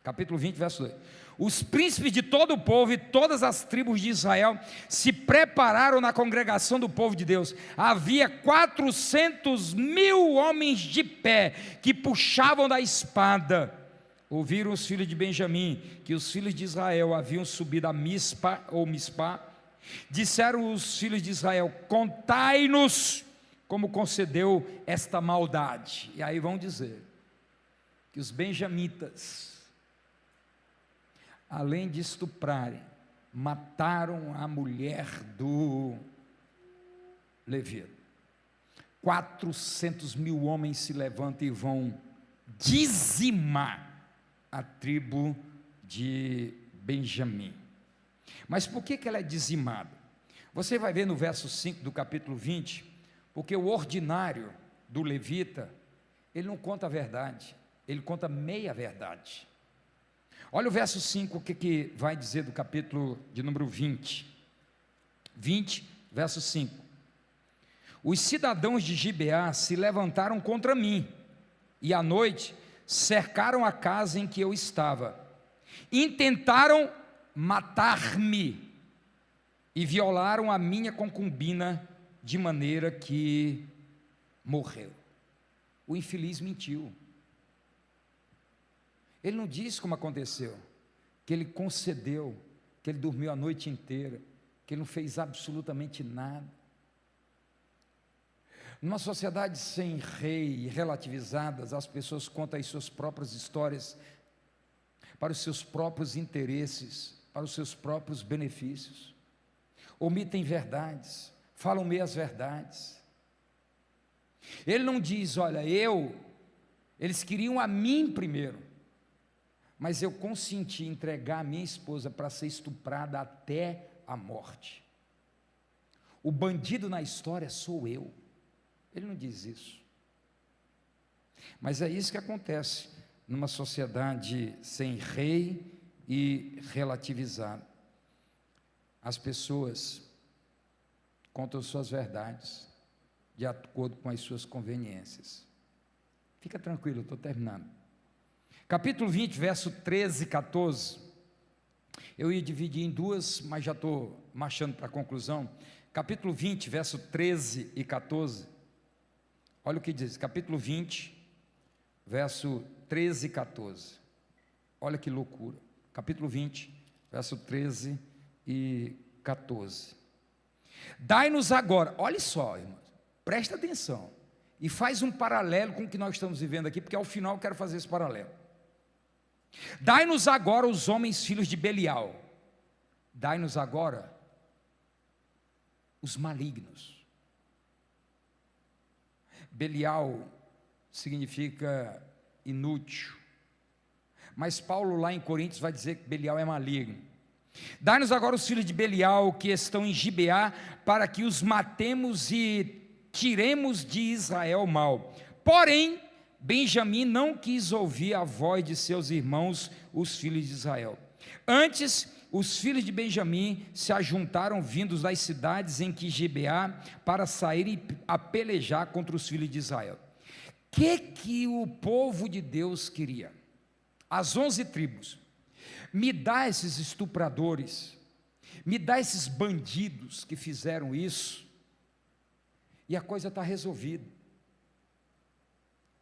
capítulo 20, verso 2, os príncipes de todo o povo e todas as tribos de Israel se prepararam na congregação do povo de Deus. Havia 400.000 homens de pé, que puxavam da espada. Ouviram os filhos de Benjamim, que os filhos de Israel haviam subido a Mispa, ou Mispá. Disseram os filhos de Israel, contai-nos como concedeu esta maldade. E aí vão dizer, que os benjamitas, além de estuprarem, mataram a mulher do levita. 400.000 homens se levantam e vão dizimar a tribo de Benjamim. Mas por que ela é dizimada? Você vai ver no verso 5 do capítulo 20, porque o ordinário do levita, ele não conta a verdade, ele conta meia verdade. Olha o verso 5, o que vai dizer do capítulo de número 20, verso 5. Os cidadãos de Gibeá se levantaram contra mim, e à noite cercaram a casa em que eu estava, intentaram matar-me, e violaram a minha concubina, de maneira que morreu. O infeliz mentiu. Ele não disse como aconteceu, que ele concedeu, que ele dormiu a noite inteira, que ele não fez absolutamente nada. Numa sociedade sem rei e relativizadas, as pessoas contam as suas próprias histórias para os seus próprios interesses, para os seus próprios benefícios. Omitem verdades, falam meias verdades. Ele não diz, olha, eles queriam a mim primeiro, mas eu consenti entregar a minha esposa para ser estuprada até a morte. O bandido na história sou eu. Ele não diz isso. Mas é isso que acontece numa sociedade sem rei e relativizada. As pessoas contam suas verdades de acordo com as suas conveniências. Fica tranquilo, eu estou terminando. Capítulo 20, verso 13 e 14. Eu ia dividir em duas, mas já estou marchando para a conclusão. Capítulo 20, verso 13 e 14. Olha o que diz, capítulo 20, verso 13 e 14. Olha que loucura. Capítulo 20, verso 13 e 14. Dai-nos agora, olha só, irmãos, presta atenção, e faz um paralelo com o que nós estamos vivendo aqui, porque ao final eu quero fazer esse paralelo. Dai-nos agora os homens filhos de Belial, dai-nos agora os malignos. Belial significa inútil, mas Paulo lá em Coríntios vai dizer que Belial é maligno. Dai-nos agora os filhos de Belial que estão em Gibeá, para que os matemos e tiremos de Israel o mal. Porém, Benjamim não quis ouvir a voz de seus irmãos, os filhos de Israel. Antes, os filhos de Benjamim se ajuntaram vindos das cidades em que Gibeá, para saírem a pelejar contra os filhos de Israel. O que o povo de Deus queria? As 11 tribos, me dá esses estupradores, me dá esses bandidos que fizeram isso, e a coisa está resolvida.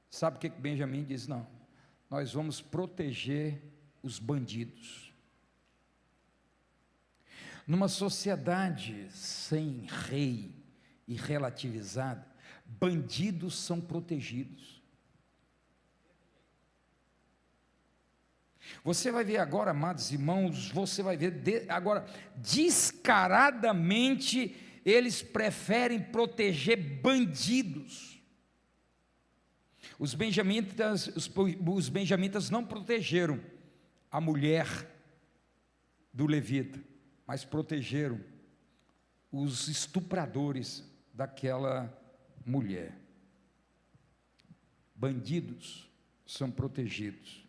Sabe o que Benjamim diz? Não, nós vamos proteger os bandidos. Numa sociedade sem rei e relativizada, bandidos são protegidos. Você vai ver agora, amados irmãos, você vai ver agora, descaradamente, eles preferem proteger bandidos. Os benjamitas não protegeram a mulher do levita, mas protegeram os estupradores daquela mulher. Bandidos são protegidos.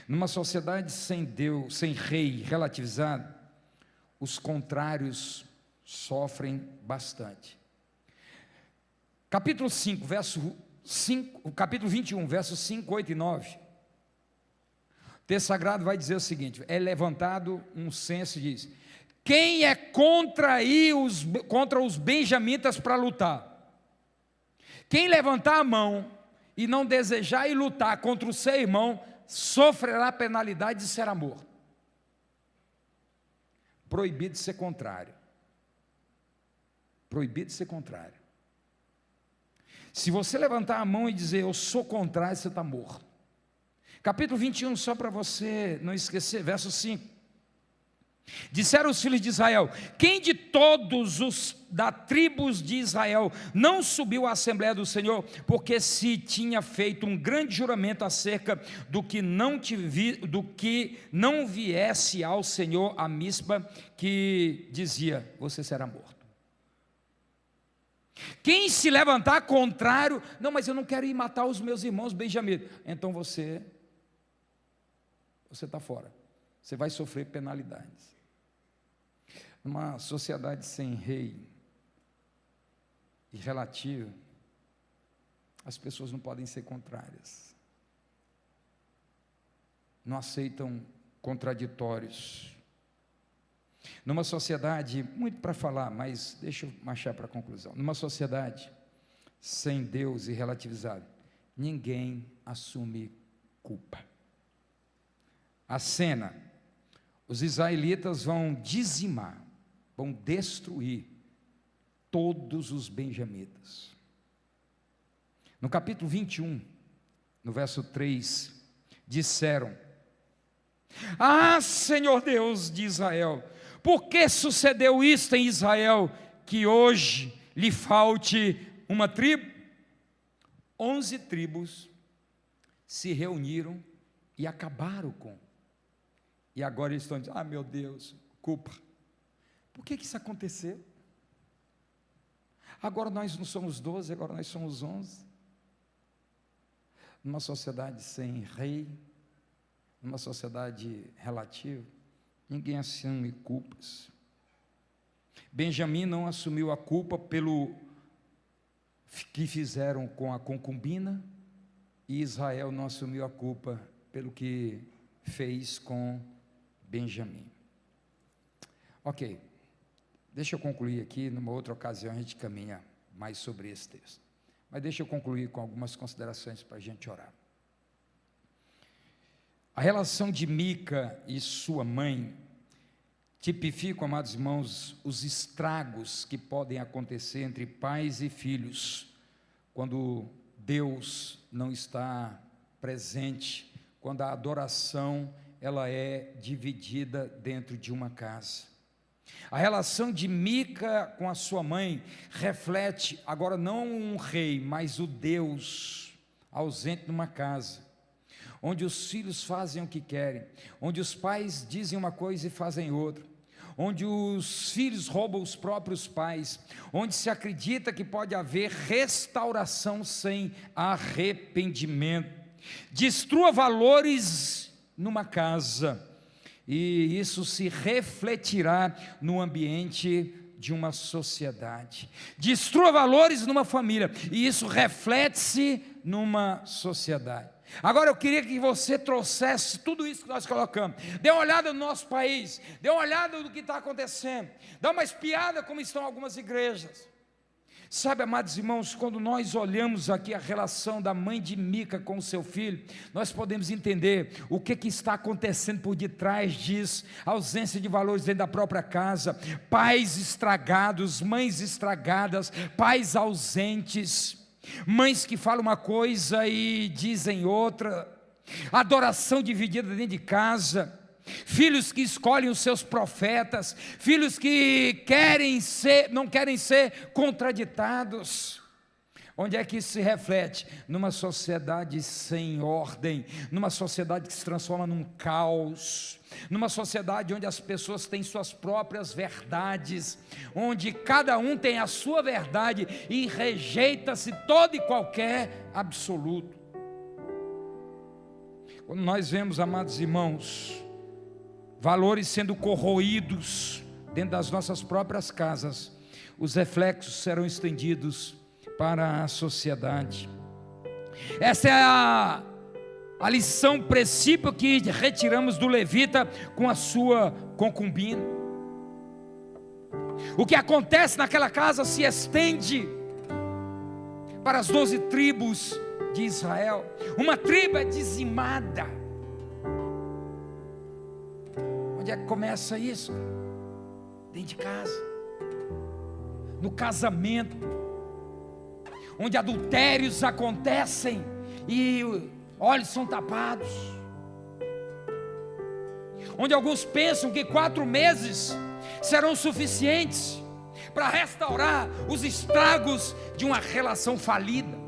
Numa sociedade sem Deus, sem rei relativizado, os contrários sofrem bastante. Capítulo 5, capítulo 21, versos 5, 8 e 9. O texto sagrado vai dizer o seguinte: é levantado um censo e diz: quem é contra os benjamitas para lutar? Quem levantar a mão e não desejar ir lutar contra o seu irmão, sofrerá a penalidade de ser morto. Proibido de ser contrário. Proibido de ser contrário. Se você levantar a mão e dizer eu sou contrário, você está morto. Capítulo 21, só para você não esquecer, verso 5. Disseram os filhos de Israel: quem de todos os da tribos de Israel não subiu à Assembleia do Senhor, porque se tinha feito um grande juramento acerca do que não viesse ao Senhor a Mispa, que dizia: você será morto. Quem se levantar contrário, não, mas eu não quero ir matar os meus irmãos Benjamim, então você está fora, você vai sofrer penalidades. Numa sociedade sem rei e relativo, as pessoas não podem ser contrárias, não aceitam contraditórios. Numa sociedade, muito para falar, mas deixa eu marchar para a conclusão. Numa sociedade sem Deus e relativizado, ninguém assume culpa. A cena: os israelitas vão dizimar, vão destruir todos os benjamitas. No capítulo 21, no verso 3, disseram: ah, Senhor Deus de Israel, por que sucedeu isto em Israel, que hoje lhe falte uma tribo? 11 tribos se reuniram e acabaram com. E agora eles estão dizendo: ah, meu Deus, culpa. Por que isso aconteceu? Agora nós não somos 12, agora nós somos 11. Numa sociedade sem rei, numa sociedade relativa, ninguém assume culpas. Benjamim não assumiu a culpa pelo que fizeram com a concubina, e Israel não assumiu a culpa pelo que fez com Benjamim. Ok, deixa eu concluir aqui, numa outra ocasião a gente caminha mais sobre esse texto. Mas deixa eu concluir com algumas considerações para a gente orar. A relação de Mica e sua mãe tipificam, amados irmãos, os estragos que podem acontecer entre pais e filhos, quando Deus não está presente, quando a adoração ela é dividida dentro de uma casa. A relação de Mica com a sua mãe reflete agora não um rei, mas o Deus ausente numa casa, onde os filhos fazem o que querem, onde os pais dizem uma coisa e fazem outra, onde os filhos roubam os próprios pais, onde se acredita que pode haver restauração sem arrependimento. Destrua valores numa casa, e isso se refletirá no ambiente de uma sociedade. Destrua valores numa família, e isso reflete-se numa sociedade. Agora eu queria que você trouxesse tudo isso que nós colocamos. Dê uma olhada no nosso país, dê uma olhada no que está acontecendo, dá uma espiada como estão algumas igrejas. Sabe, amados irmãos, quando nós olhamos aqui a relação da mãe de Mica com o seu filho, nós podemos entender o que está acontecendo por detrás disso. A ausência de valores dentro da própria casa, pais estragados, mães estragadas, pais ausentes, mães que falam uma coisa e dizem outra, adoração dividida dentro de casa, filhos que escolhem os seus profetas, filhos que não querem ser contraditados. Onde é que isso se reflete? Numa sociedade sem ordem, numa sociedade que se transforma num caos, numa sociedade onde as pessoas têm suas próprias verdades, onde cada um tem a sua verdade e rejeita-se todo e qualquer absoluto. Quando nós vemos, amados irmãos, valores sendo corroídos dentro das nossas próprias casas, os reflexos serão estendidos para a sociedade. Essa é a lição, princípio que retiramos do levita com a sua concubina. O que acontece naquela casa se estende para as 12 tribos de Israel. Uma tribo é dizimada. Onde é que começa isso? Dentro de casa, no casamento, onde adultérios acontecem e olhos são tapados, onde alguns pensam que 4 meses serão suficientes para restaurar os estragos de uma relação falida.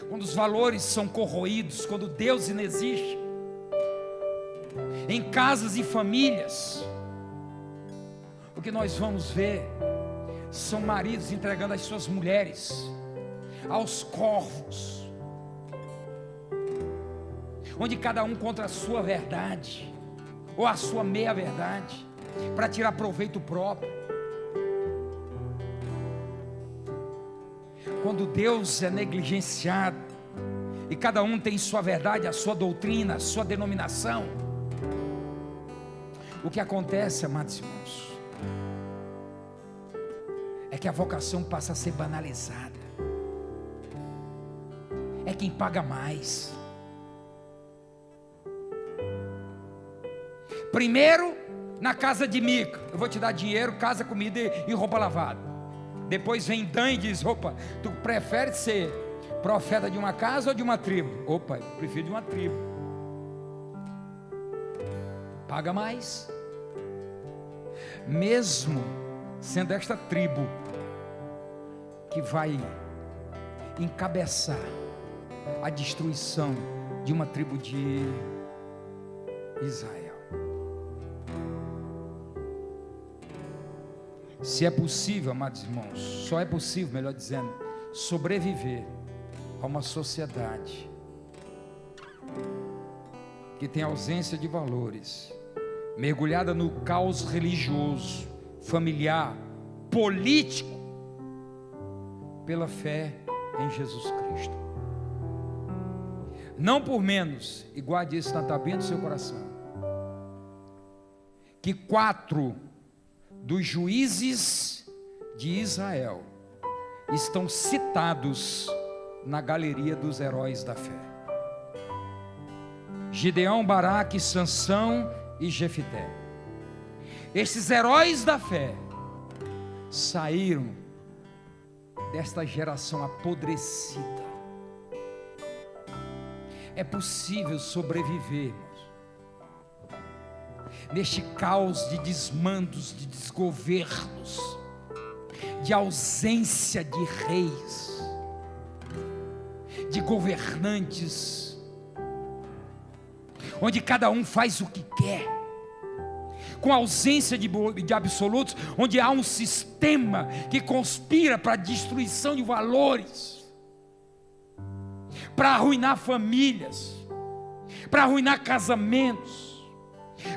Quando os valores são corroídos, quando Deus não existe, em casas e famílias, o que nós vamos ver são maridos entregando as suas mulheres aos corvos, onde cada um contra a sua verdade, ou a sua meia verdade, para tirar proveito próprio. Quando Deus é negligenciado, e cada um tem sua verdade, a sua doutrina, a sua denominação, o que acontece, amados irmãos, é que a vocação passa a ser banalizada. É quem paga mais. Primeiro, na casa de Mica, eu vou te dar dinheiro, casa, comida e roupa lavada. Depois vem Dan e diz: opa, tu prefere ser profeta de uma casa ou de uma tribo? Opa, eu prefiro de uma tribo. Paga mais. Mesmo sendo esta tribo que vai encabeçar a destruição de uma tribo de Israel. Se é possível, amados irmãos, só é possível, melhor dizendo, sobreviver a uma sociedade que tem ausência de valores, mergulhada no caos religioso, familiar, político, pela fé em Jesus Cristo. Não por menos, e guarde isso na tabinha do seu coração, que 4 dos juízes de Israel estão citados na galeria dos heróis da fé: Gideão, Baraque, Sansão e Jefité. Esses heróis da fé saíram desta geração apodrecida. É possível sobrevivermos neste caos de desmandos, de desgovernos, de ausência de reis, de governantes, onde cada um faz o que quer, com ausência de absolutos, onde há um sistema que conspira para a destruição de valores, para arruinar famílias, para arruinar casamentos,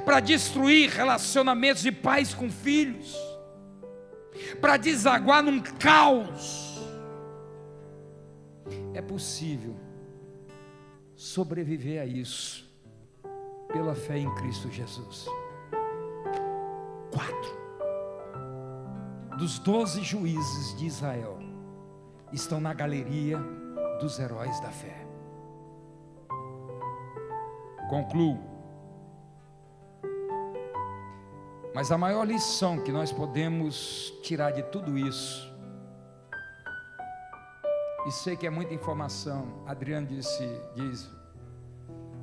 para destruir relacionamentos de pais com filhos, para desaguar num caos. É possível sobreviver a isso pela fé em Cristo Jesus. 4 dos 12 juízes de Israel estão na galeria dos heróis da fé. Concluo. Mas a maior lição que nós podemos tirar de tudo isso, e sei que é muita informação, Adriano diz: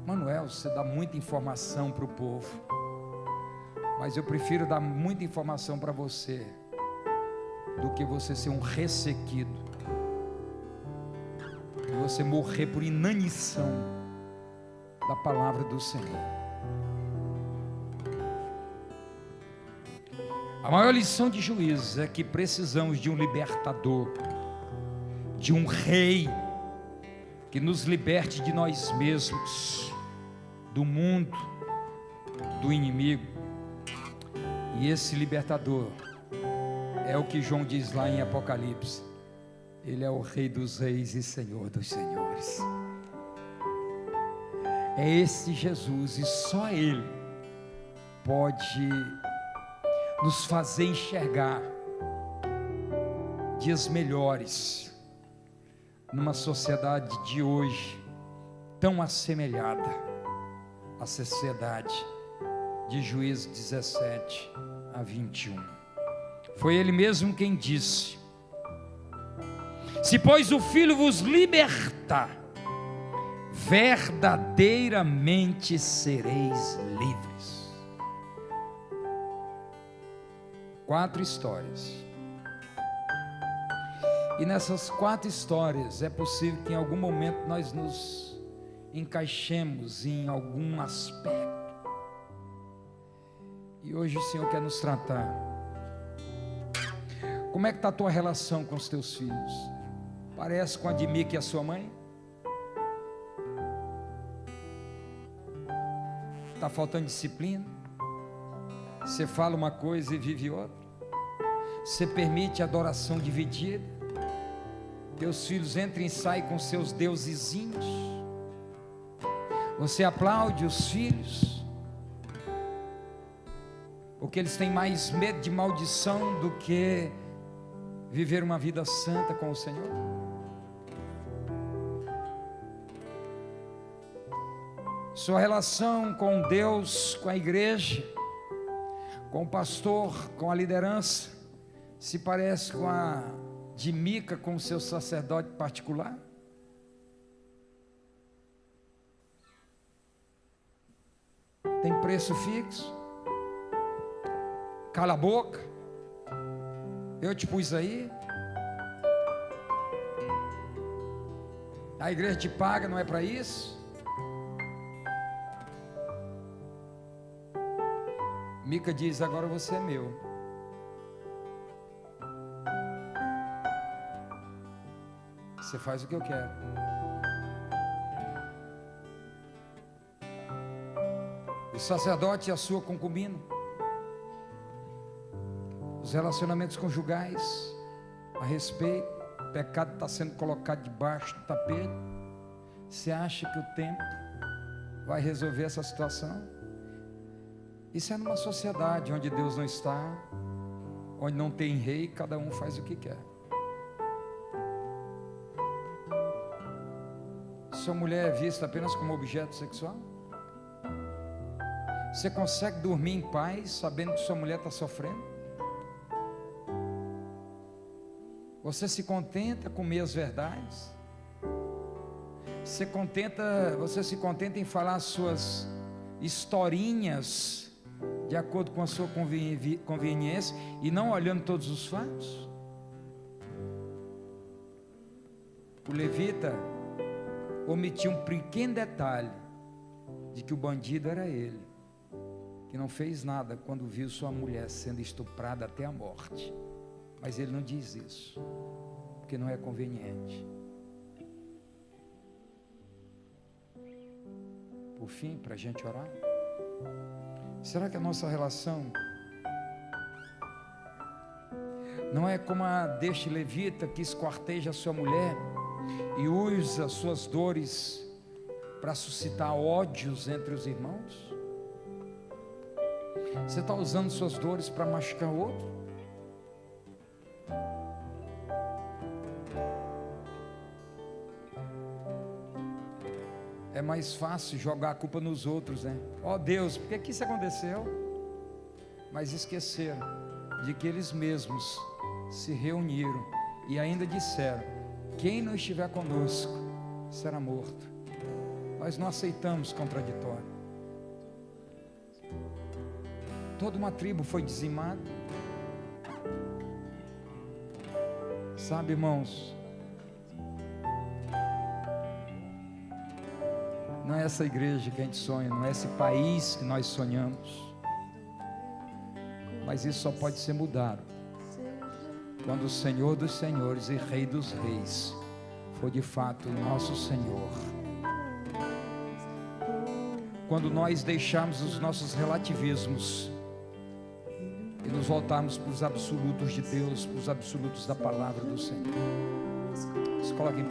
Manuel, você dá muita informação para o povo, mas eu prefiro dar muita informação para você, do que você ser um ressequido, e você morrer por inanição da palavra do Senhor. A maior lição de Juízes é que precisamos de um libertador, de um rei, que nos liberte de nós mesmos, do mundo, do inimigo. E esse libertador é o que João diz lá em Apocalipse: Ele é o Rei dos Reis e Senhor dos Senhores. É esse Jesus, e só Ele pode nos fazer enxergar dias melhores numa sociedade de hoje tão assemelhada à sociedade de Juízes 17 a 21. Foi Ele mesmo quem disse: se pois o Filho vos libertar, verdadeiramente sereis livres. 4 histórias. E nessas 4 histórias é possível que em algum momento nós nos encaixemos em algum aspecto. E hoje o Senhor quer nos tratar. Como é que está a tua relação com os teus filhos? Parece com a de Mica e a sua mãe? Está faltando disciplina? Você fala uma coisa e vive outra? Você permite adoração dividida? Teus filhos entram e saem com seus deusezinhos? Você aplaude os filhos? Porque eles têm mais medo de maldição do que viver uma vida santa com o Senhor? Sua relação com Deus, com a igreja, com o pastor, com a liderança, se parece com a de Mica com o seu sacerdote particular? Tem preço fixo? Cala a boca, eu te pus aí, a igreja te paga, não é para isso? Mica diz: agora você é meu. Você faz o que eu quero. O sacerdote e a sua concubina, os relacionamentos conjugais a respeito, o pecado está sendo colocado debaixo do tapete. Você acha que o tempo vai resolver essa situação? Isso é numa sociedade onde Deus não está, onde não tem rei, cada um faz o que quer. Sua mulher é vista apenas como objeto sexual? Você consegue dormir em paz sabendo que sua mulher está sofrendo? Você se contenta com meias verdades? Você se contenta em falar suas historinhas de acordo com a sua conveniência e não olhando todos os fatos? O levita omitiu um pequeno detalhe de que o bandido era ele, que não fez nada quando viu sua mulher sendo estuprada até a morte. Mas ele não diz isso, porque não é conveniente. Por fim, para a gente orar, será que a nossa relação não é como a deste levita que esquarteja a sua mulher e usa suas dores para suscitar ódios entre os irmãos? Você está usando suas dores para machucar o outro? É mais fácil jogar a culpa nos outros, né? Ó Deus, por que isso aconteceu? Mas esqueceram de que eles mesmos se reuniram e ainda disseram: quem não estiver conosco será morto. Nós não aceitamos contraditório. Toda uma tribo foi dizimada. Sabe, irmãos, não é essa igreja que a gente sonha, não é esse país que nós sonhamos, mas isso só pode ser mudado quando o Senhor dos Senhores e Rei dos Reis for de fato o nosso Senhor. Quando nós deixarmos os nossos relativismos e nos voltarmos para os absolutos de Deus, para os absolutos da palavra do Senhor. Se coloquem